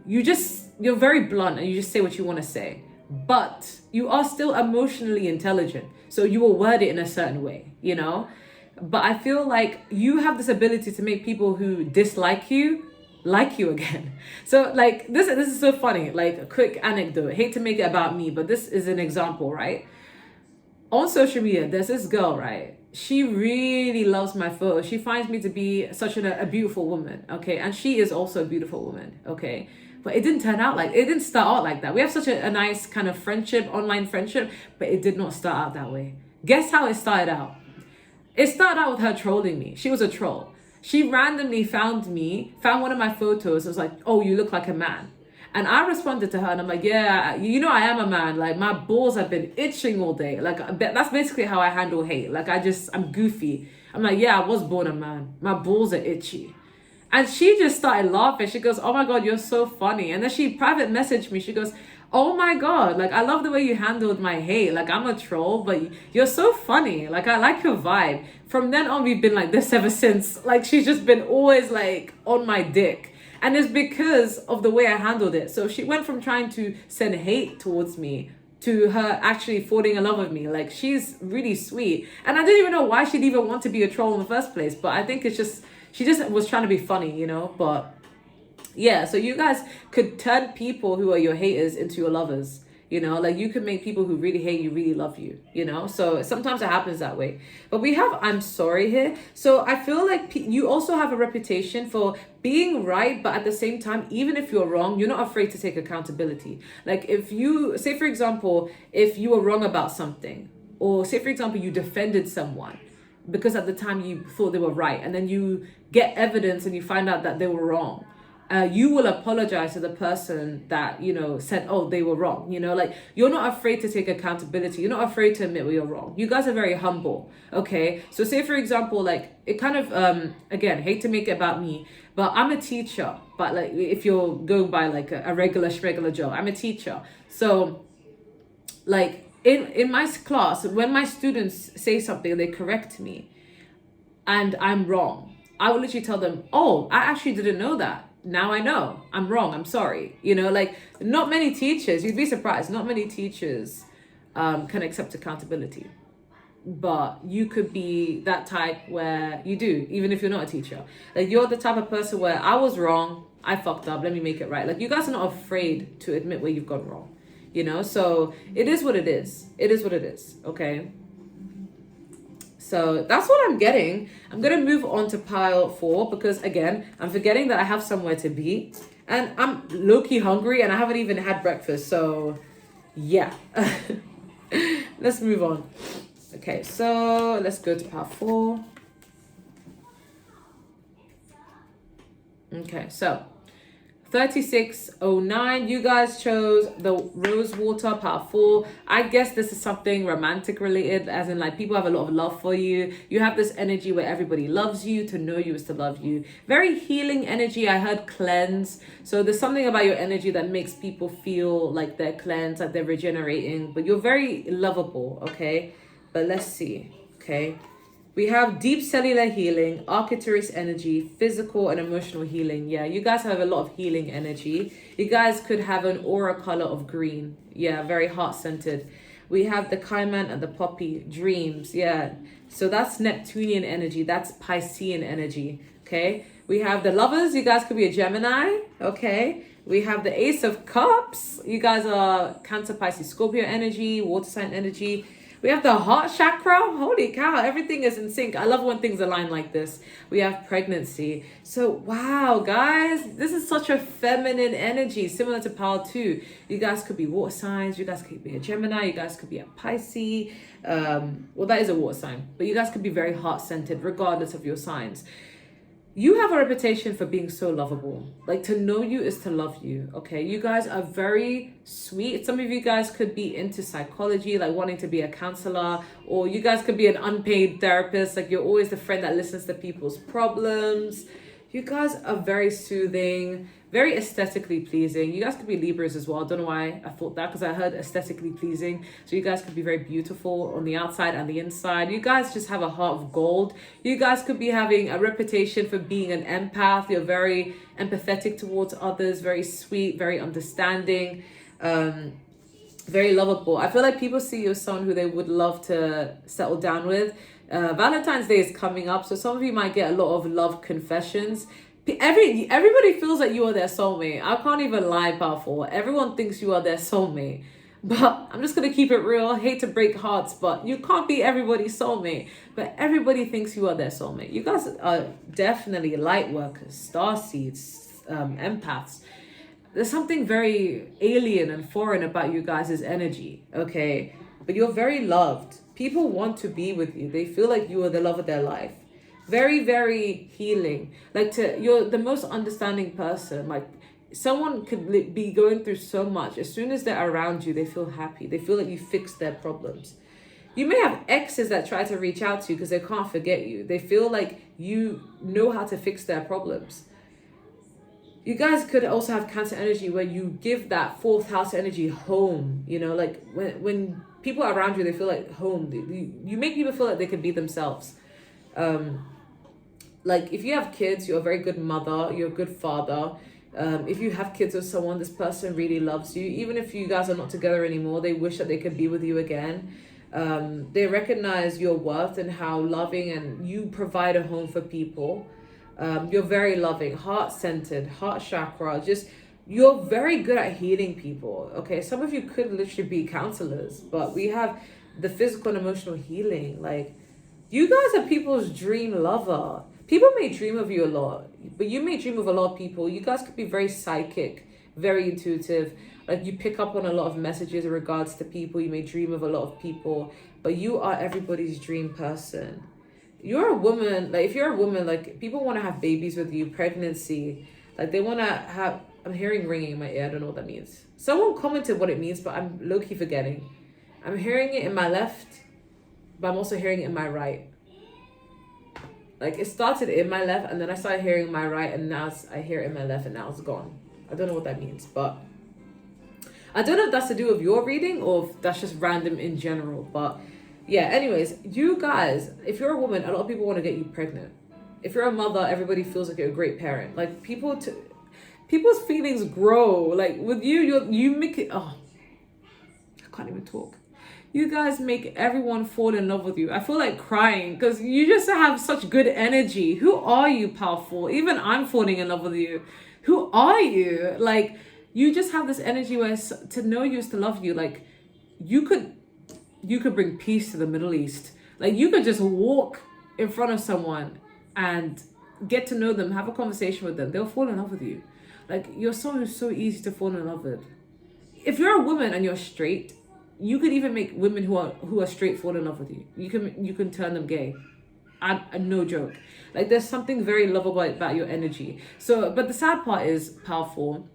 you're very blunt and you just say what you want to say, but you are still emotionally intelligent. So you will word it in a certain way, but I feel like you have this ability to make people who dislike you like you again. So like this is so funny. Like a quick anecdote. I hate to make it about me, but this is an example, right? On social media, there's this girl, right? She really loves my photos. She finds me to be such a beautiful woman, okay? And she is also a beautiful woman, okay? But it didn't start out like that. We have such a nice kind of friendship, online friendship, but it did not start out that way. Guess how it started out? It started out with her trolling me. She was a troll. She randomly found one of my photos. It was like, oh, you look like a man. And I responded to her and I'm like, yeah, I am a man. Like my balls have been itching all day. Like that's basically how I handle hate. Like I'm goofy. I'm like, yeah, I was born a man. My balls are itchy. And she just started laughing. She goes, oh my God, you're so funny. And then she private messaged me. She goes, oh my God, like I love the way you handled my hate. Like I'm a troll, but you're so funny. Like I like your vibe. From then on, we've been like this ever since. Like she's just been always like on my dick. And it's because of the way I handled it. So she went from trying to send hate towards me to her actually falling in love with me. Like she's really sweet. And I didn't even know why she'd even want to be a troll in the first place. But I think it's just, she just was trying to be funny, but yeah. So you guys could turn people who are your haters into your lovers. Like you can make people who really hate you really love you, so sometimes it happens that way. But we have I'm sorry here. So I feel like you also have a reputation for being right, but at the same time, even if you're wrong, you're not afraid to take accountability. Like if you say, for example, if you were wrong about something, or say for example you defended someone because at the time you thought they were right, and then you get evidence and you find out that they were wrong, you will apologize to the person that, you know, said, oh, they were wrong. You know, like, you're not afraid to take accountability. You're not afraid to admit where you're wrong. You guys are very humble. Okay. So say, for example, like, it kind of, again, hate to make it about me, but I'm a teacher. But like, if you're going by like a regular schmegular job, I'm a teacher. So like in my class, when my students say something, they correct me and I'm wrong, I will literally tell them, oh, I actually didn't know that. Now I know. I'm wrong. I'm sorry. You know, like, not many teachers, you'd be surprised, not many teachers can accept accountability. But you could be that type where you do, even if you're not a teacher. Like, you're the type of person where I was wrong, I fucked up, let me make it right. Like, you guys are not afraid to admit where you've gone wrong. You know, so it is what it is. It is what it is. Okay. So that's what I'm getting. I'm going to move on to pile 4 because, again, I'm forgetting that I have somewhere to be. And I'm low-key hungry and I haven't even had breakfast. So, yeah. Let's move on. Okay, so let's go to pile 4. Okay, so 3609, you guys chose the rose water, part 4. I guess this is something romantic related, as in like people have a lot of love for you. You have this energy where everybody loves you. To know you is to love you. Very healing energy. I heard cleanse. So there's something about your energy that makes people feel like they're cleansed, like they're regenerating, but you're very lovable. Okay, but let's see. Okay, we have deep cellular healing, Arcturus energy, physical and emotional healing. Yeah, you guys have a lot of healing energy. You guys could have an aura color of green. Yeah, very heart-centered. We have the Cayman and the poppy, dreams. Yeah, so that's Neptunian energy. That's Piscean energy. Okay, we have the lovers. You guys could be a Gemini. Okay, we have the Ace of Cups. You guys are Cancer, Pisces, Scorpio energy, water sign energy. We have the heart chakra. Holy cow, everything is in sync. I love when things align like this. We have pregnancy. So, wow, guys, this is such a feminine energy, similar to Power 2. You guys could be water signs. You guys could be a Gemini. You guys could be a Pisces. Well, that is a water sign. But you guys could be very heart-centered, regardless of your signs. You have a reputation for being so lovable. Like, to know you is to love you, okay? You guys are very sweet. Some of you guys could be into psychology, like wanting to be a counselor, or you guys could be an unpaid therapist. Like, you're always the friend that listens to people's problems. You guys are very soothing, very aesthetically pleasing. You guys could be Libras as well. I don't know why I thought that, because I heard aesthetically pleasing. So you guys could be very beautiful on the outside and the inside. You guys just have a heart of gold. You guys could be having a reputation for being an empath. You're very empathetic towards others, very sweet, very understanding, very lovable. I feel like people see you as someone who they would love to settle down with. Valentine's Day is coming up, so some of you might get a lot of love confessions. Everybody feels like you are their soulmate. I can't even lie, powerful. Everyone thinks you are their soulmate, but I'm just gonna keep it real. I hate to break hearts, but you can't be everybody's soulmate. But everybody thinks you are their soulmate. You guys are definitely light workers, star seeds, empaths. There's something very alien and foreign about you guys' energy, okay? But you're very loved. People want to be with you. They feel like you are the love of their life. Very, very healing. Like, you're the most understanding person. Like, someone could be going through so much. As soon as they're around you, they feel happy. They feel like you fixed their problems. You may have exes that try to reach out to you because they can't forget you. They feel like you know how to fix their problems. You guys could also have Cancer energy where you give that 4th house energy home. You know, like when people are around you, they feel like home. You make people feel like they could be themselves. Like, if you have kids, you're a very good mother, you're a good father. If you have kids with someone, this person really loves you. Even if you guys are not together anymore, they wish that they could be with you again. They recognize your worth and how loving, and you provide a home for people. You're very loving, heart-centered, heart chakra. Just, you're very good at healing people. Okay, some of you could literally be counselors, but we have the physical and emotional healing. Like, you guys are people's dream lover. People may dream of you a lot, but you may dream of a lot of people. You guys could be very psychic, very intuitive. Like, you pick up on a lot of messages in regards to people. You may dream of a lot of people, but you are everybody's dream person. You're a woman. Like, if you're a woman, like, people want to have babies with you, pregnancy. Like they want to have, I'm hearing ringing in my ear. I don't know what that means. Someone commented what it means, but I'm low-key forgetting. I'm hearing it in my left, but I'm also hearing it in my right. Like it started in my left and then I started hearing my right and now I hear it in my left and now it's gone. I don't know what that means, but I don't know if that's to do with your reading or if that's just random in general. But yeah, anyways, you guys, if you're a woman, a lot of people want to get you pregnant. If you're a mother, everybody feels like you're a great parent. Like people's feelings grow. Like with you make it, oh, I can't even talk. You guys make everyone fall in love with you. I feel like crying because you just have such good energy. Who are you, powerful? Even I'm falling in love with you. Who are you? Like, you just have this energy where to know you is to love you. Like, you could bring peace to the Middle East. Like, you could just walk in front of someone and get to know them, have a conversation with them. They'll fall in love with you. Like, you're someone who's so easy to fall in love with. If you're a woman and you're straight, you could even make women who are straight fall in love with you. You can turn them gay. I no joke. Like there's something very lovable about your energy. So, but the sad part is, powerful,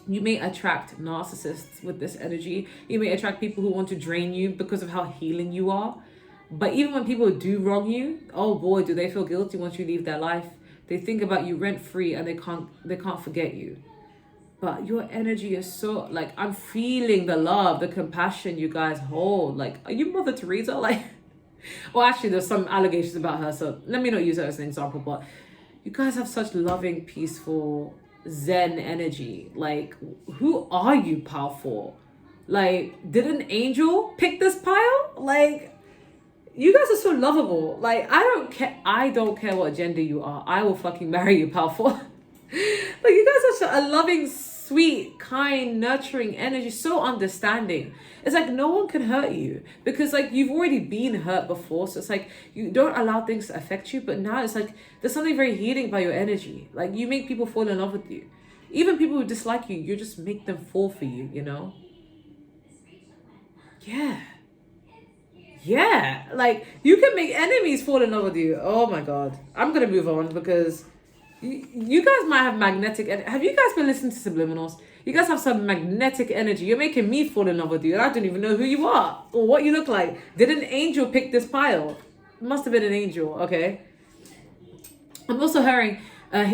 you may attract narcissists with this energy. You may attract people who want to drain you because of how healing you are. But even when people do wrong you, oh boy, do they feel guilty once you leave their life. They think about you rent free and they can't forget you. But your energy is so, like, I'm feeling the love, the compassion you guys hold. Like, are you Mother Teresa? Like, well, actually, there's some allegations about her, so let me not use her as an example. But you guys have such loving, peaceful, zen energy. Like, who are you, powerful? Like, did an angel pick this pile? Like, you guys are so lovable. Like, I don't care what gender you are. I will fucking marry you, powerful. Like, you guys are such a loving, sweet, kind, nurturing energy, so understanding. It's like no one can hurt you because like you've already been hurt before. So it's like you don't allow things to affect you, but now it's like there's something very healing by your energy. Like you make people fall in love with you. Even people who dislike you, you just make them fall for you, you know? Yeah, like you can make enemies fall in love with you. Oh my God. I'm gonna move on because you guys might have magnetic have you guys been listening to subliminals? You guys have some magnetic energy. You're making me fall in love with you and I don't even know who you are or what you look like. Did an angel pick this pile? It must have been an angel. Okay, I'm also hearing I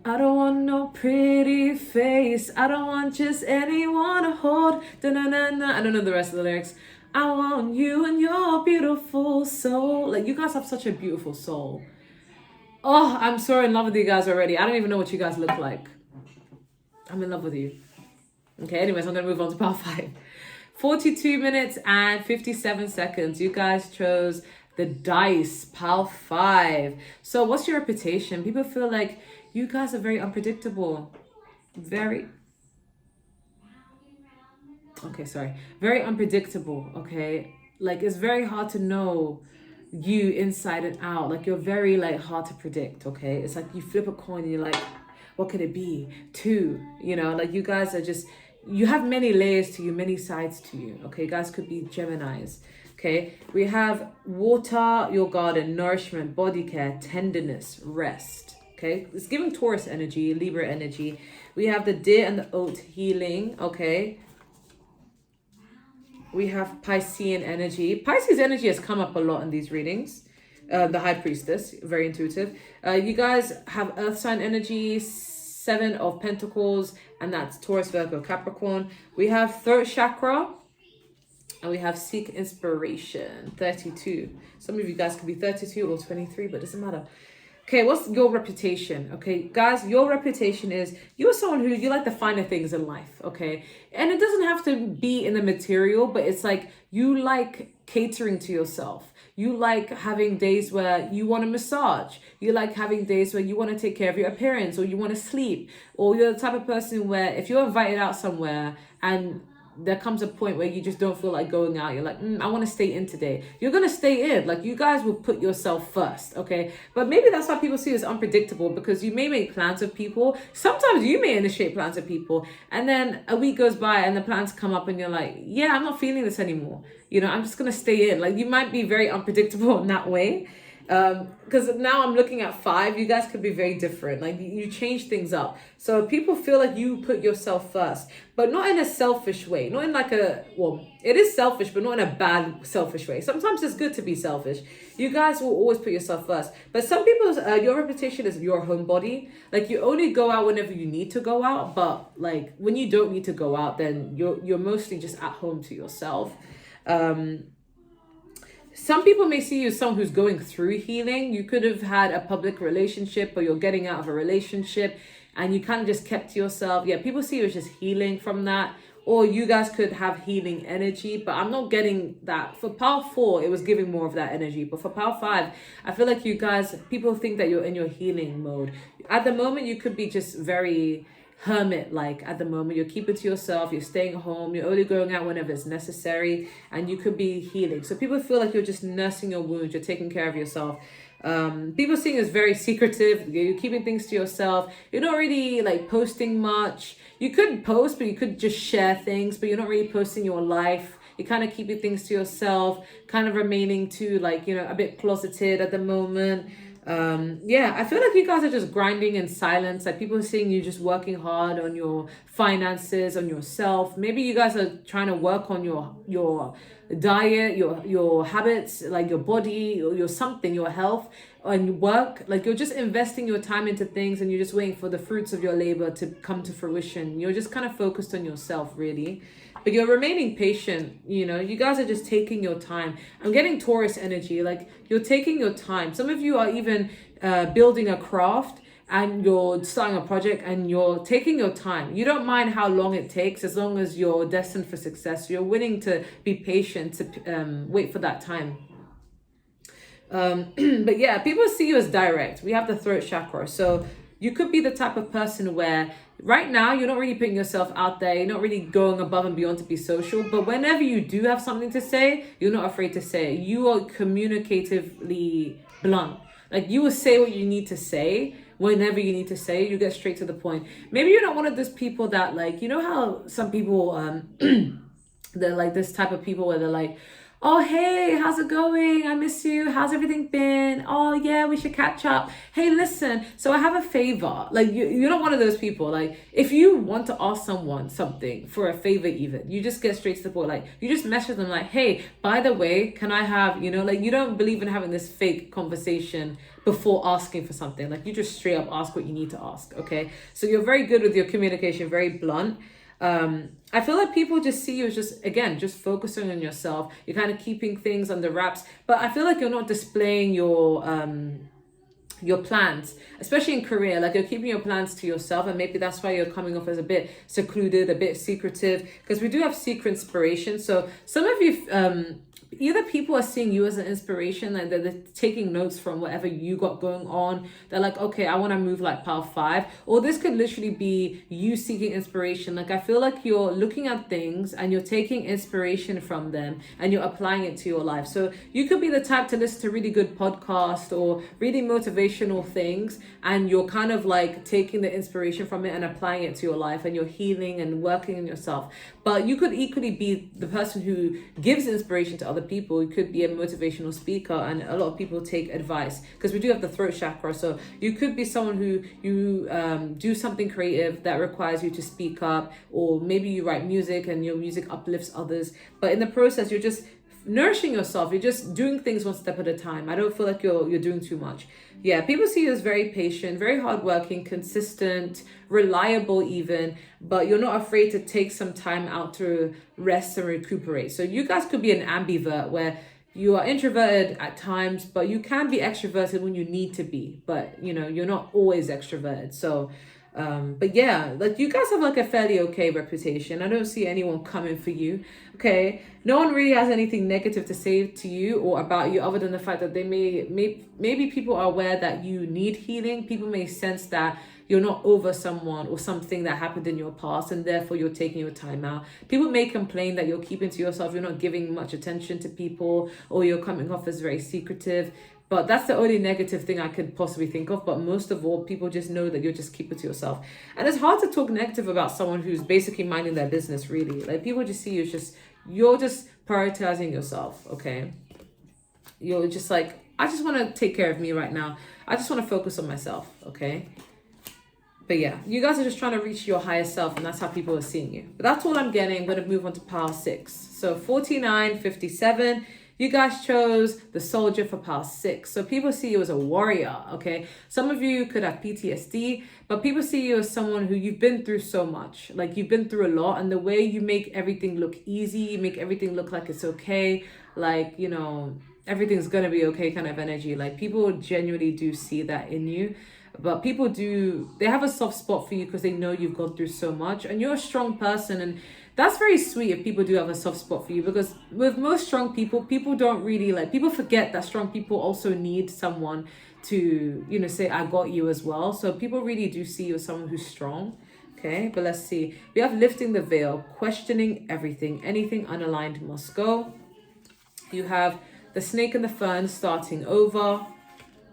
don't want no pretty face, I don't want just anyone to hold, da-na-na-na. I don't know the rest of the lyrics. I want you and your beautiful soul. Like you guys have such a beautiful soul. Oh, I'm so in love with you guys already. I don't even know what you guys look like. I'm in love with you. Okay, anyways, I'm going to move on to part 5. 42 minutes and 57 seconds. You guys chose the dice, pile 5. So what's your reputation? People feel like you guys are very unpredictable. Very unpredictable, okay? Like, it's very hard to know you inside and out. Like, you're very, like, hard to predict, okay? It's like you flip a coin and you're like, what could it be? 2, you know? Like, you guys are just, you have many layers to you, many sides to you, okay? You guys could be Geminis, okay? We have water, your garden, nourishment, body care, tenderness, rest, okay? It's giving Taurus energy, Libra energy. We have the deer and the oat, healing, okay? We have Piscean energy. Pisces energy has come up a lot in these readings. The High Priestess, very intuitive. You guys have Earth sign energy, 7 of Pentacles, and that's Taurus, Virgo, Capricorn. We have throat chakra, and we have seek inspiration, 32. Some of you guys could be 32 or 23, but it doesn't matter. Okay, what's your reputation? Okay, guys, your reputation is you're someone who you like the finer things in life, okay? And it doesn't have to be in the material, but it's like you like catering to yourself. You like having days where you want a massage. You like having days where you want to take care of your appearance or you want to sleep. Or you're the type of person where if you're invited out somewhere and there comes a point where you just don't feel like going out. You're like, I want to stay in today. You're going to stay in. Like, you guys will put yourself first, okay? But maybe that's why people see you as unpredictable, because you may make plans with people. Sometimes you may initiate plans with people, and then a week goes by and the plans come up and you're like, yeah, I'm not feeling this anymore. You know, I'm just going to stay in. Like, you might be very unpredictable in that way. Because now I'm looking at 5, you guys could be very different. Like you change things up. So people feel like you put yourself first, but not in a selfish way. Not in like well, it is selfish, but not in a bad selfish way. Sometimes it's good to be selfish. You guys will always put yourself first. But some people's, your reputation is your homebody. Like you only go out whenever you need to go out. But like when you don't need to go out, then you're mostly just at home to yourself. Some people may see you as someone who's going through healing. You could have had a public relationship, or you're getting out of a relationship and you kind of just kept to yourself. Yeah, people see you as just healing from that. Or you guys could have healing energy, but I'm not getting that. For Power 4, it was giving more of that energy. But for Power 5, I feel like you guys, people think that you're in your healing mode. At the moment, you could be just very hermit-like. At the moment, you're keeping to yourself, you're staying home, you're only going out whenever it's necessary, and you could be healing. So people feel like you're just nursing your wounds, you're taking care of yourself. People seeing you as very secretive, you're keeping things to yourself, you're not really like posting much. You could post, but you could just share things, but you're not really posting your life. You're kind of keeping things to yourself, kind of remaining too like, you know, a bit closeted at the moment. Yeah, I feel like you guys are just grinding in silence. Like people are seeing you just working hard on your finances, on yourself. Maybe you guys are trying to work on your diet, your habits, like your body, or your something, your health, and work. Like you're just investing your time into things, and you're just waiting for the fruits of your labor to come to fruition. You're just kind of focused on yourself, really. But you're remaining patient, you know, you guys are just taking your time. I'm getting Taurus energy, like you're taking your time. Some of you are even building a craft, and you're starting a project, and you're taking your time. You don't mind how long it takes, as long as you're destined for success. You're willing to be patient, to wait for that time. But yeah, people see you as direct. We have the throat chakra. So you could be the type of person where right now you're not really putting yourself out there, you're not really going above and beyond to be social, but whenever you do have something to say, you're not afraid to say it. You are communicatively blunt. Like you will say what you need to say whenever you need to say it. You get straight to the point. Maybe you're not one of those people that, like, you know how some people they're like this type of people where they're like, oh, hey, how's it going? I miss you. How's everything been? Oh, yeah, we should catch up. Hey, listen, so I have a favor. Like, you're not one of those people. Like, if you want to ask someone something for a favor even, you just get straight to the point. Like, you just message them like, hey, by the way, can I have, you know, like, you don't believe in having this fake conversation before asking for something. Like, you just straight up ask what you need to ask, okay? So you're very good with your communication, very blunt. I feel like people just see you as just, again, just focusing on yourself. You're kind of keeping things under wraps, but I feel like you're not displaying your plans, especially in career. Like you're keeping your plans to yourself, and maybe that's why you're coming off as a bit secluded, a bit secretive, because we do have secret inspiration. So some of you, either people are seeing you as an inspiration, and they're taking notes from whatever you got going on. They're like, okay, I want to move like Power 5. Or this could literally be you seeking inspiration. Like I feel like you're looking at things and you're taking inspiration from them and you're applying it to your life. So you could be the type to listen to really good podcasts or really motivational things, and you're kind of like taking the inspiration from it and applying it to your life, and you're healing and working on yourself. But you could equally be the person who gives inspiration to other people. You could be a motivational speaker, and a lot of people take advice, because we do have the throat chakra. So you could be someone who you do something creative that requires you to speak up, or maybe you write music and your music uplifts others, but in the process you're just nourishing yourself. You're just doing things one step at a time. I don't feel like you're doing too much. Yeah, people see you as very patient, very hardworking, consistent, reliable even, but you're not afraid to take some time out to rest and recuperate. So you guys could be an ambivert, where you are introverted at times, but you can be extroverted when you need to be, but you know, you're not always extroverted. So but yeah, like you guys have like a fairly okay reputation. I don't see anyone coming for you. Okay, no one really has anything negative to say to you or about you, other than the fact that they maybe people are aware that you need healing. People may sense that you're not over someone or something that happened in your past, and therefore you're taking your time out. People may complain that you're keeping to yourself, you're not giving much attention to people, or you're coming off as very secretive. But that's the only negative thing I could possibly think of. But most of all, people just know that you're just keep it to yourself. And it's hard to talk negative about someone who's basically minding their business, really. Like people just see you as you're just prioritizing yourself, okay? You're just like, I just want to take care of me right now. I just want to focus on myself, okay? But yeah, you guys are just trying to reach your higher self, and that's how people are seeing you. But that's all I'm getting. I'm going to move on to pile 6. So 4957, you guys chose the soldier for pile 6. So people see you as a warrior, okay? Some of you could have PTSD, but people see you as someone who you've been through so much. Like, you've been through a lot, and the way you make everything look easy, you make everything look like it's okay, like, you know, everything's going to be okay kind of energy. Like, people genuinely do see that in you. But people do, they have a soft spot for you because they know you've gone through so much, and you're a strong person. And that's very sweet if people do have a soft spot for you, because with most strong people, people don't really like, people forget that strong people also need someone to, you know, say, I got you as well. So people really do see you as someone who's strong. Okay, but let's see. We have lifting the veil, questioning everything, anything unaligned must go. You have the snake and the fern, starting over.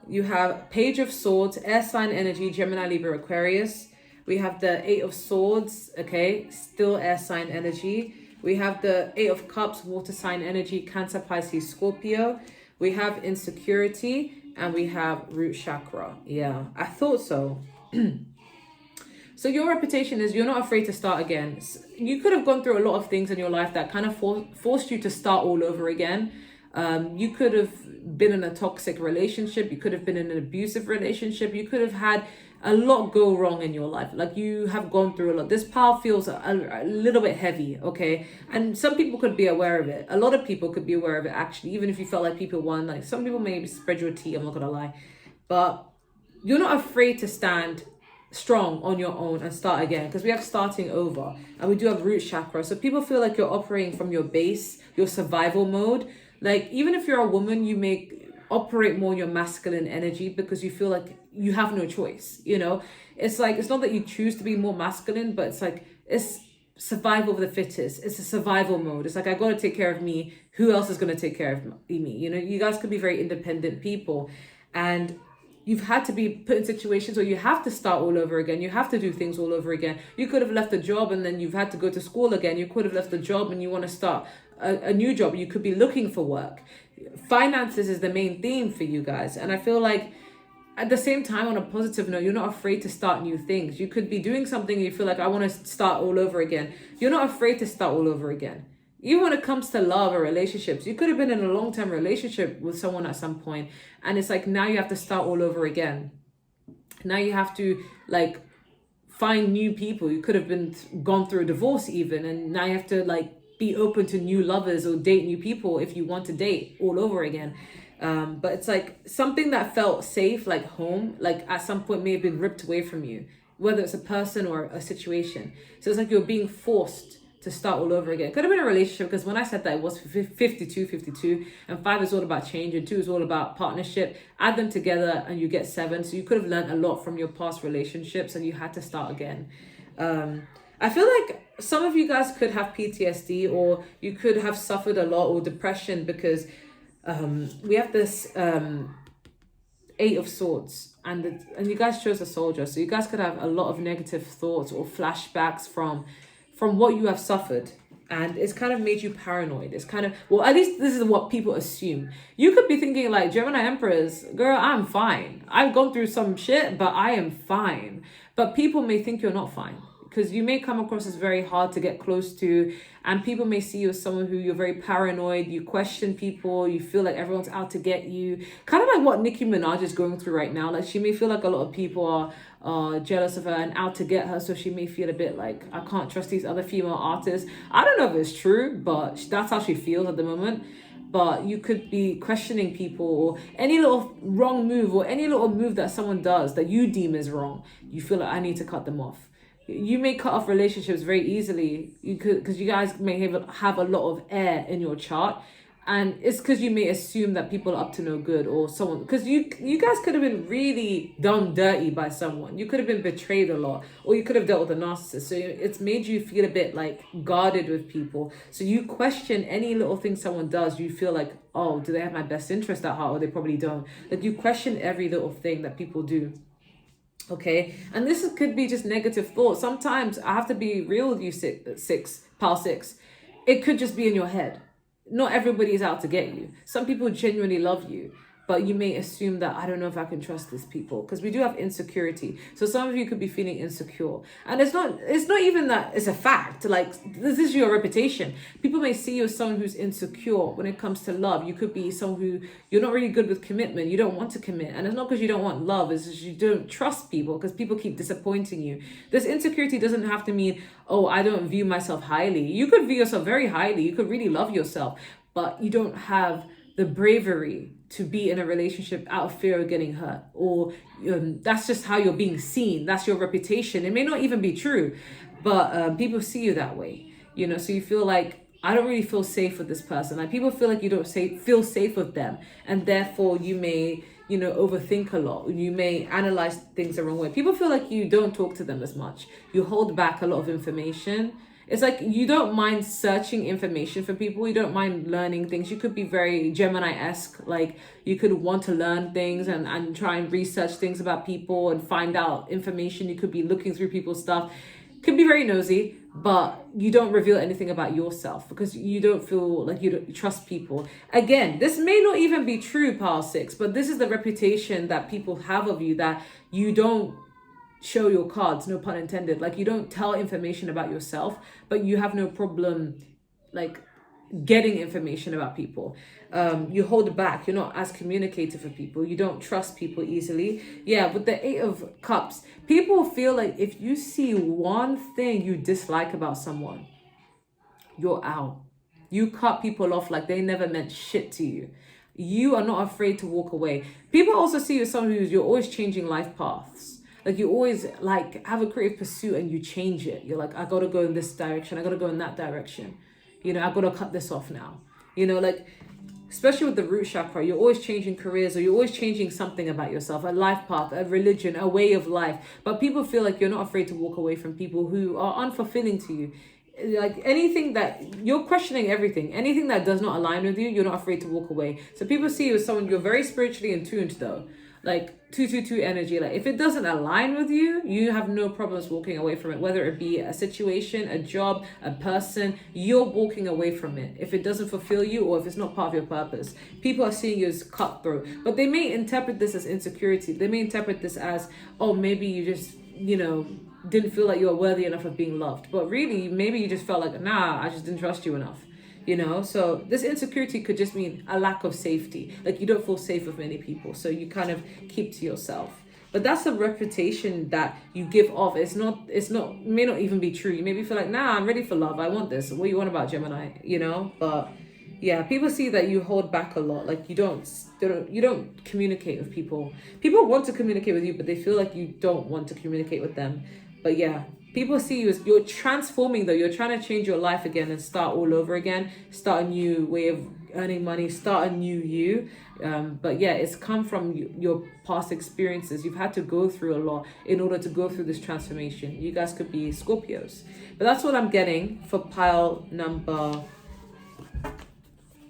You have Page of Swords, air sign energy, Gemini, Libra, Aquarius. We have the 8 of Swords, okay, still air sign energy. We have the 8 of Cups, water sign energy, Cancer, Pisces, Scorpio. We have insecurity, and we have root chakra. Yeah, I thought so. So your reputation is you're not afraid to start again. You could have gone through a lot of things in your life that kind of forced you to start all over again. You could have been in a toxic relationship. You could have been in an abusive relationship. You could have had a lot go wrong in your life. Like, you have gone through a lot. This pile feels a little bit heavy, okay? And some people could be aware of it. A lot of people could be aware of it, actually, even if you felt like people won. Like, some people maybe spread your tea, I'm not gonna lie. But you're not afraid to stand strong on your own and start again, because we have starting over, and we do have root chakra. So people feel like you're operating from your base, your survival mode. Like, even if you're a woman, you may operate more in your masculine energy because you feel like you have no choice, you know? It's like, it's not that you choose to be more masculine, but it's like, it's survival of the fittest. It's a survival mode. It's like, I got to take care of me. Who else is going to take care of me? You know, you guys could be very independent people, and you've had to be put in situations where you have to start all over again. You have to do things all over again. You could have left a job and then you've had to go to school again. You could have left a job and you want to start a new job. You could be looking for work. Finances is the main theme for you guys. And I feel like at the same time, on a positive note, you're not afraid to start new things. You could be doing something and you feel like, I want to start all over again. You're not afraid to start all over again. Even when it comes to love or relationships, you could have been in a long-term relationship with someone at some point, and it's like, now you have to start all over again. Now you have to, like, find new people. You could have been gone through a divorce even, and now you have to, like, be open to new lovers or date new people if you want to date all over again. But it's like something that felt safe, like home, like at some point may have been ripped away from you, whether it's a person or a situation. So it's like you're being forced to start all over again. It could have been a relationship, because when I said that, it was 52, and 5 is all about change, and 2 is all about partnership. Add them together and you get 7. So you could have learned a lot from your past relationships, and you had to start again. I feel like some of you guys could have PTSD, or you could have suffered a lot, or depression, because we have this 8 of Swords, and you guys chose a soldier. So you guys could have a lot of negative thoughts or flashbacks from what you have suffered, and it's kind of made you paranoid. It's kind of, well, at least this is what people assume. You could be thinking like, Gemini Empress, girl, I'm fine. I've gone through some shit, but I am fine. But people may think you're not fine, because you may come across as very hard to get close to, and people may see you as someone who you're very paranoid, you question people, you feel like everyone's out to get you. Kind of like what Nicki Minaj is going through right now. Like, she may feel like a lot of people are jealous of her and out to get her, so she may feel a bit like, I can't trust these other female artists. I don't know if it's true, but that's how she feels at the moment. But you could be questioning people, or any little wrong move, or any little move that someone does that you deem is wrong. You feel like, I need to cut them off. You may cut off relationships very easily. You could, because you guys may have a lot of air in your chart, and it's because you may assume that people are up to no good, or someone, because you guys could have been really done dirty by someone. You could have been betrayed a lot, or you could have dealt with a narcissist. So it's made you feel a bit like guarded with people. So you question any little thing someone does. You feel like, oh, do they have my best interest at heart? Or they probably don't. Like, you question every little thing that people do. Okay, and this could be just negative thoughts. Sometimes I have to be real with you, pile 6. It could just be in your head. Not everybody is out to get you. Some people genuinely love you, but you may assume that I don't know if I can trust these people, because we do have insecurity. So some of you could be feeling insecure, and it's not even that it's a fact. Like, this is your reputation. People may see you as someone who's insecure when it comes to love. You could be someone who you're not really good with commitment. You don't want to commit, and it's not because you don't want love. It's just you don't trust people because people keep disappointing you. This insecurity doesn't have to mean, oh, I don't view myself highly. You could view yourself very highly. You could really love yourself, but you don't have the bravery to be in a relationship out of fear of getting hurt, or that's just how you're being seen. That's your reputation. It may not even be true, but people see you that way, so you feel like, I don't really feel safe with this person. Like, people feel like you don't feel safe with them, and therefore you may overthink a lot. You may analyze things the wrong way. People feel like you don't talk to them as much. You hold back a lot of information. It's like you don't mind searching information for people. You don't mind learning things. You could be very Gemini-esque. Like, you could want to learn things and try and research things about people and find out information. You could be looking through people's stuff. Could be very nosy, but you don't reveal anything about yourself because you don't feel like you trust people. Again, this may not even be true, Pile 6, but this is the reputation that people have of you, that you don't show your cards, no pun intended. Like, you don't tell information about yourself, but you have no problem like getting information about people. You hold back. You're not as communicative with people. You don't trust people easily. Yeah, with the 8 of Cups, people feel like if you see one thing you dislike about someone, you're out. You cut people off like they never meant shit to you. You are not afraid to walk away. People also see you as someone you're always changing life paths. Like, you always like have a creative pursuit and you change it. You're like, I gotta go in this direction. I gotta go in that direction. I gotta cut this off now. Like, especially with the root chakra, you're always changing careers, or you're always changing something about yourself, a life path, a religion, a way of life. But people feel like you're not afraid to walk away from people who are unfulfilling to you. Like, anything that you're questioning, anything that does not align with you, you're not afraid to walk away. So people see you as someone, you're very spiritually in tuned though. Like 222 energy. Like, if it doesn't align with you, you have no problems walking away from it. Whether it be a situation, a job, a person, you're walking away from it if it doesn't fulfill you or if it's not part of your purpose. People are seeing you as cutthroat, but they may interpret this as insecurity. They may interpret this as, oh, maybe you just didn't feel like you were worthy enough of being loved. But really, maybe you just felt like, nah, I just didn't trust you enough. So this insecurity could just mean a lack of safety. Like, you don't feel safe with many people, so you kind of keep to yourself. But that's a reputation that you give off. It's not may not even be true. You maybe feel like, nah, I'm ready for love. I want this. What do you want about Gemini? But yeah, people see that you hold back a lot. Like, you don't communicate with people. People want to communicate with you, but they feel like you don't want to communicate with them. But yeah, people see you as you're transforming though. You're trying to change your life again and start all over again, start a new way of earning money, start a new you. But yeah, it's come from your past experiences. You've had to go through a lot in order to go through this transformation. You guys could be Scorpios. But that's what I'm getting for pile number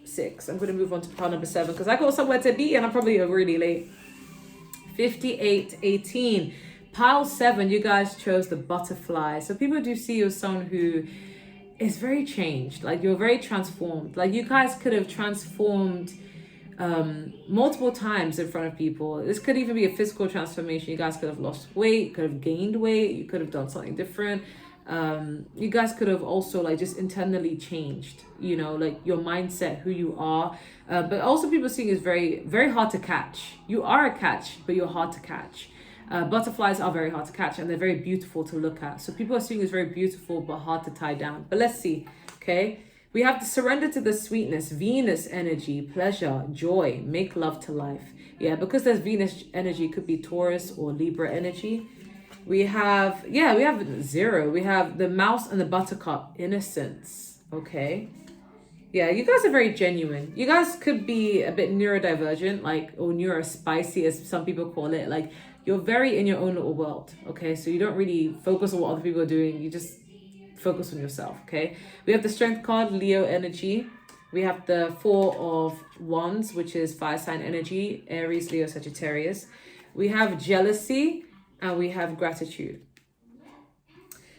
6. I'm going to move on to pile number 7 because I got somewhere to be and I'm probably really late. 5818. Pile 7, you guys chose the butterfly. So people do see you as someone who is very changed. Like, you're very transformed. Like, you guys could have transformed multiple times in front of people. This could even be a physical transformation. You guys could have lost weight, could have gained weight, you could have done something different. You guys could have also like just internally changed, like your mindset, who you are. But also people seeing is very, very hard to catch. You are a catch, but you're hard to catch. Butterflies are very hard to catch and they're very beautiful to look at. So people are seeing is very beautiful but hard to tie down. But let's see, okay? We have to surrender to the sweetness, Venus energy, pleasure, joy, make love to life. Yeah, because there's Venus energy, could be Taurus or Libra energy. We have 0. We have the mouse and the buttercup, innocence, okay? Yeah, you guys are very genuine. You guys could be a bit neurodivergent, or neurospicy, as some people call it. Like, you're very in your own little world, okay? So you don't really focus on what other people are doing. You just focus on yourself, okay? We have the Strength card, Leo energy. We have the 4 of Wands, which is fire sign energy, Aries, Leo, Sagittarius. We have jealousy, and we have gratitude.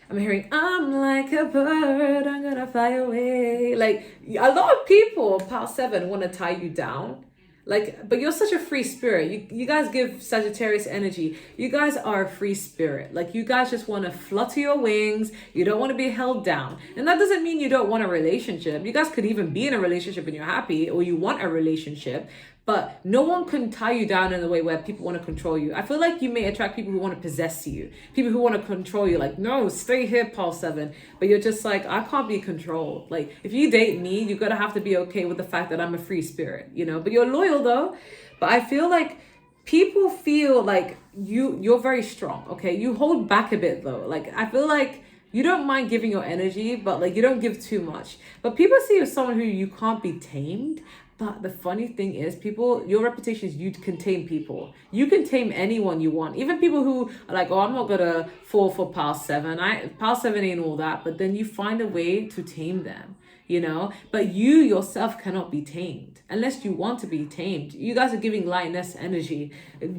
I'm hearing, I'm like a bird, I'm gonna fly away. Like, a lot of people, past 7, want to tie you down. Like, but you're such a free spirit. You guys give Sagittarius energy. You guys are a free spirit. Like, you guys just want to flutter your wings. You don't want to be held down. And that doesn't mean you don't want a relationship. You guys could even be in a relationship and you're happy, or you want a relationship. But no one can tie you down in a way where people want to control you. I feel like you may attract people who want to possess you, people who want to control you. Like, no, stay here, Paul 7. But you're just like, I can't be controlled. Like, if you date me, you're going to have to be okay with the fact that I'm a free spirit, you know? But you're loyal though. But I feel like people feel like you're very strong, okay? You hold back a bit though. Like, I feel like you don't mind giving your energy, but like you don't give too much. But people see you as someone who you can't be tamed. But the funny thing is, people, your reputation is you can tame people. You can tame anyone you want. Even people who are like, oh, I'm not gonna fall for Pal 7. Pal 7 ain't all that. But then you find a way to tame them, you know? But you yourself cannot be tamed unless you want to be tamed. You guys are giving lioness energy,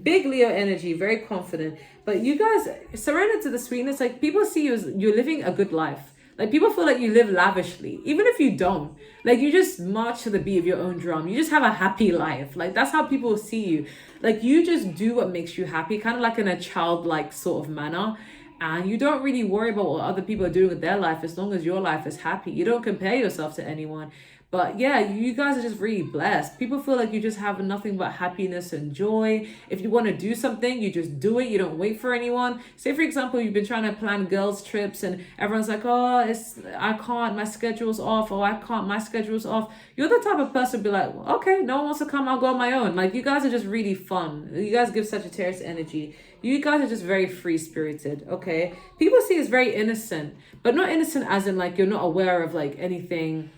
big Leo energy, very confident. But you guys surrender to the sweetness. Like, people see you as you're living a good life. Like, people feel like you live lavishly, even if you don't. Like, you just march to the beat of your own drum. You just have a happy life. Like, that's how people see you. Like, you just do what makes you happy, kind of like in a childlike sort of manner. And you don't really worry about what other people are doing with their life as long as your life is happy. You don't compare yourself to anyone. But yeah, you guys are just really blessed. People feel like you just have nothing but happiness and joy. If you want to do something, you just do it. You don't wait for anyone. Say, for example, you've been trying to plan girls' trips and everyone's like, oh, I can't, my schedule's off, or I can't, my schedule's off. You're the type of person to be like, okay, no one wants to come, I'll go on my own. Like, you guys are just really fun. You guys give Sagittarius energy. You guys are just very free-spirited, okay? People see you as very innocent, but not innocent as in like you're not aware of like anything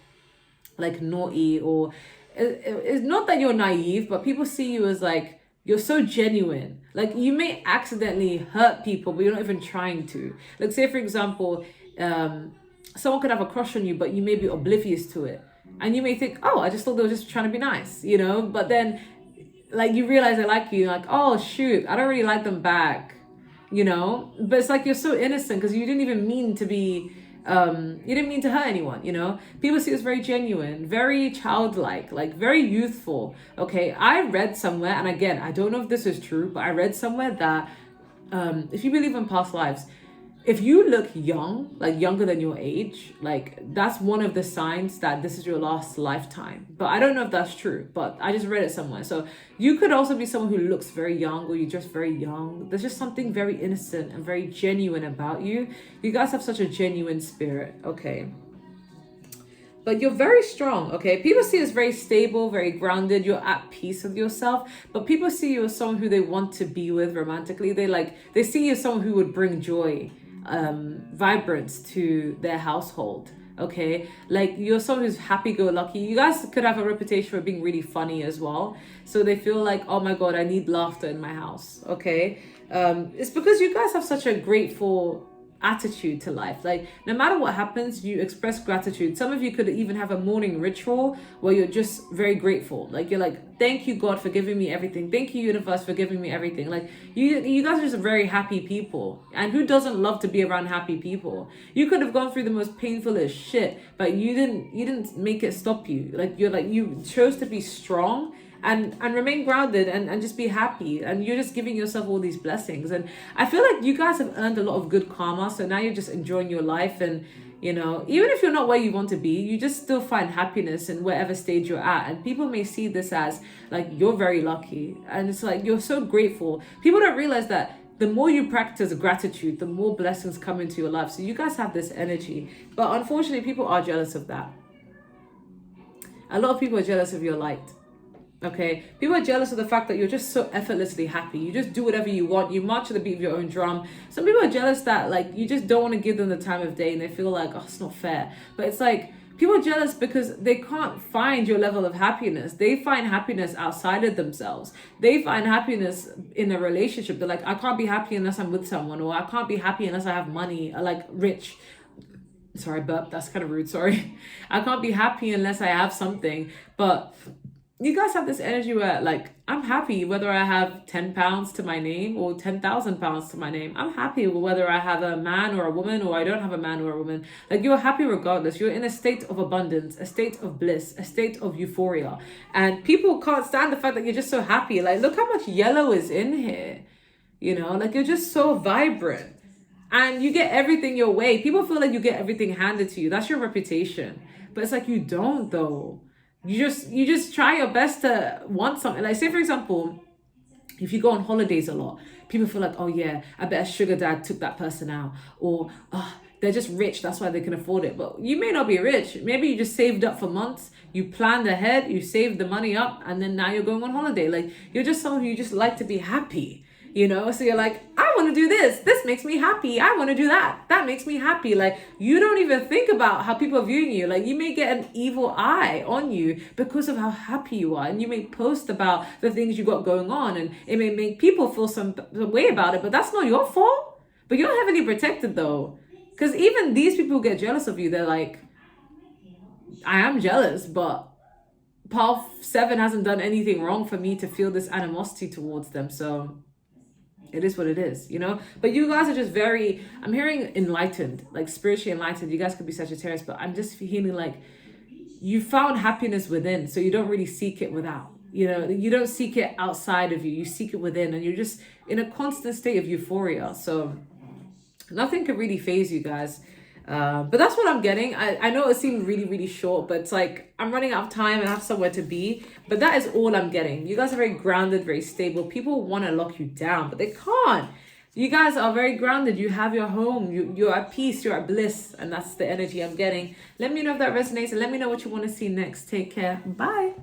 like naughty, or it's not that you're naive, but people see you as like you're so genuine. Like, you may accidentally hurt people, but you're not even trying to. Like, say for example, someone could have a crush on you, but you may be oblivious to it, and you may think, oh, I just thought they were just trying to be nice, you know? But then like you realize they like you, like, oh shoot, I don't really like them back, you know? But it's like you're so innocent because you didn't even mean to be you didn't mean to hurt anyone, you know? People see us very genuine, very childlike, like very youthful. Okay, I read somewhere, and again, I don't know if this is true, but I read somewhere that if you believe in past lives, if you look young, like younger than your age, like that's one of the signs that this is your last lifetime. But I don't know if that's true, but I just read it somewhere. So you could also be someone who looks very young, or you're just very young. There's just something very innocent and very genuine about you. You guys have such a genuine spirit, okay? But you're very strong, okay? People see you as very stable, very grounded. You're at peace with yourself. But people see you as someone who they want to be with romantically. They see you as someone who would bring joy, vibrance to their household, okay? Like, you're someone who's happy-go-lucky. You guys could have a reputation for being really funny as well. So they feel like, oh my God, I need laughter in my house, okay? It's because you guys have such a grateful attitude to life. Like, no matter what happens, you express gratitude. Some of you could even have a morning ritual where you're just very grateful. Like, you're like, thank you God for giving me everything, thank you universe for giving me everything. Like, you guys are just very happy people, and who doesn't love to be around happy people? You could have gone through the most painfulest shit, but you didn't make it stop you. Like, you chose to be strong and remain grounded and just be happy, and you're just giving yourself all these blessings. And I feel like you guys have earned a lot of good karma, so now you're just enjoying your life. And you know, even if you're not where you want to be, you just still find happiness in whatever stage you're at. And people may see this as like, you're very lucky, and it's like you're so grateful. People don't realize that the more you practice gratitude, the more blessings come into your life. So you guys have this energy, but unfortunately people are jealous of that. A lot of people are jealous of your light. Okay, people are jealous of the fact that you're just so effortlessly happy. You just do whatever you want. You march to the beat of your own drum. Some people are jealous that like you just don't want to give them the time of day, and they feel like, oh, it's not fair. But it's like, people are jealous because they can't find your level of happiness. They find happiness outside of themselves. They find happiness in a relationship. They're like, I can't be happy unless I'm with someone, or I can't be happy unless I have money, or like rich. Sorry, burp, that's kind of rude, sorry. I can't be happy unless I have something. But you guys have this energy where, like, I'm happy whether I have £10 to my name or £10,000 to my name. I'm happy whether I have a man or a woman or I don't have a man or a woman. Like, you're happy regardless. You're in a state of abundance, a state of bliss, a state of euphoria. And people can't stand the fact that you're just so happy. Like, look how much yellow is in here. You know, like, you're just so vibrant. And you get everything your way. People feel like you get everything handed to you. That's your reputation. But it's like, you don't, though. You just try your best to want something. Like, say for example, if you go on holidays a lot, people feel like, oh yeah, I bet a sugar dad took that person out, or oh, they're just rich, that's why they can afford it. But you may not be rich. Maybe you just saved up for months, you planned ahead, you saved the money up, and then now you're going on holiday. Like, you're just someone who just like to be happy. You know, so you're like, I want to do this makes me happy, I want to do that makes me happy. Like, you don't even think about how people are viewing you. Like, you may get an evil eye on you because of how happy you are, and you may post about the things you got going on, and it may make people feel some way about it, but that's not your fault. But you're heavily protected though, because even these people who get jealous of you, they're like, I am jealous, but Paul 7 hasn't done anything wrong for me to feel this animosity towards them. So it is what it is, you know? But you guys are just very, I'm hearing enlightened, like spiritually enlightened. You guys could be Sagittarius, but I'm just feeling like you found happiness within. So you don't really seek it without, you know? You don't seek it outside of you. You seek it within, and you're just in a constant state of euphoria. So nothing could really faze you guys. But that's what I'm getting. I know it seemed really, really short, but it's like I'm running out of time and I have somewhere to be. But that is all I'm getting. You guys are very grounded, very stable. People want to lock you down, but they can't. You guys are very grounded. You have your home. You're at peace. You're at bliss. And that's the energy I'm getting. Let me know if that resonates, and let me know what you want to see next. Take care. Bye.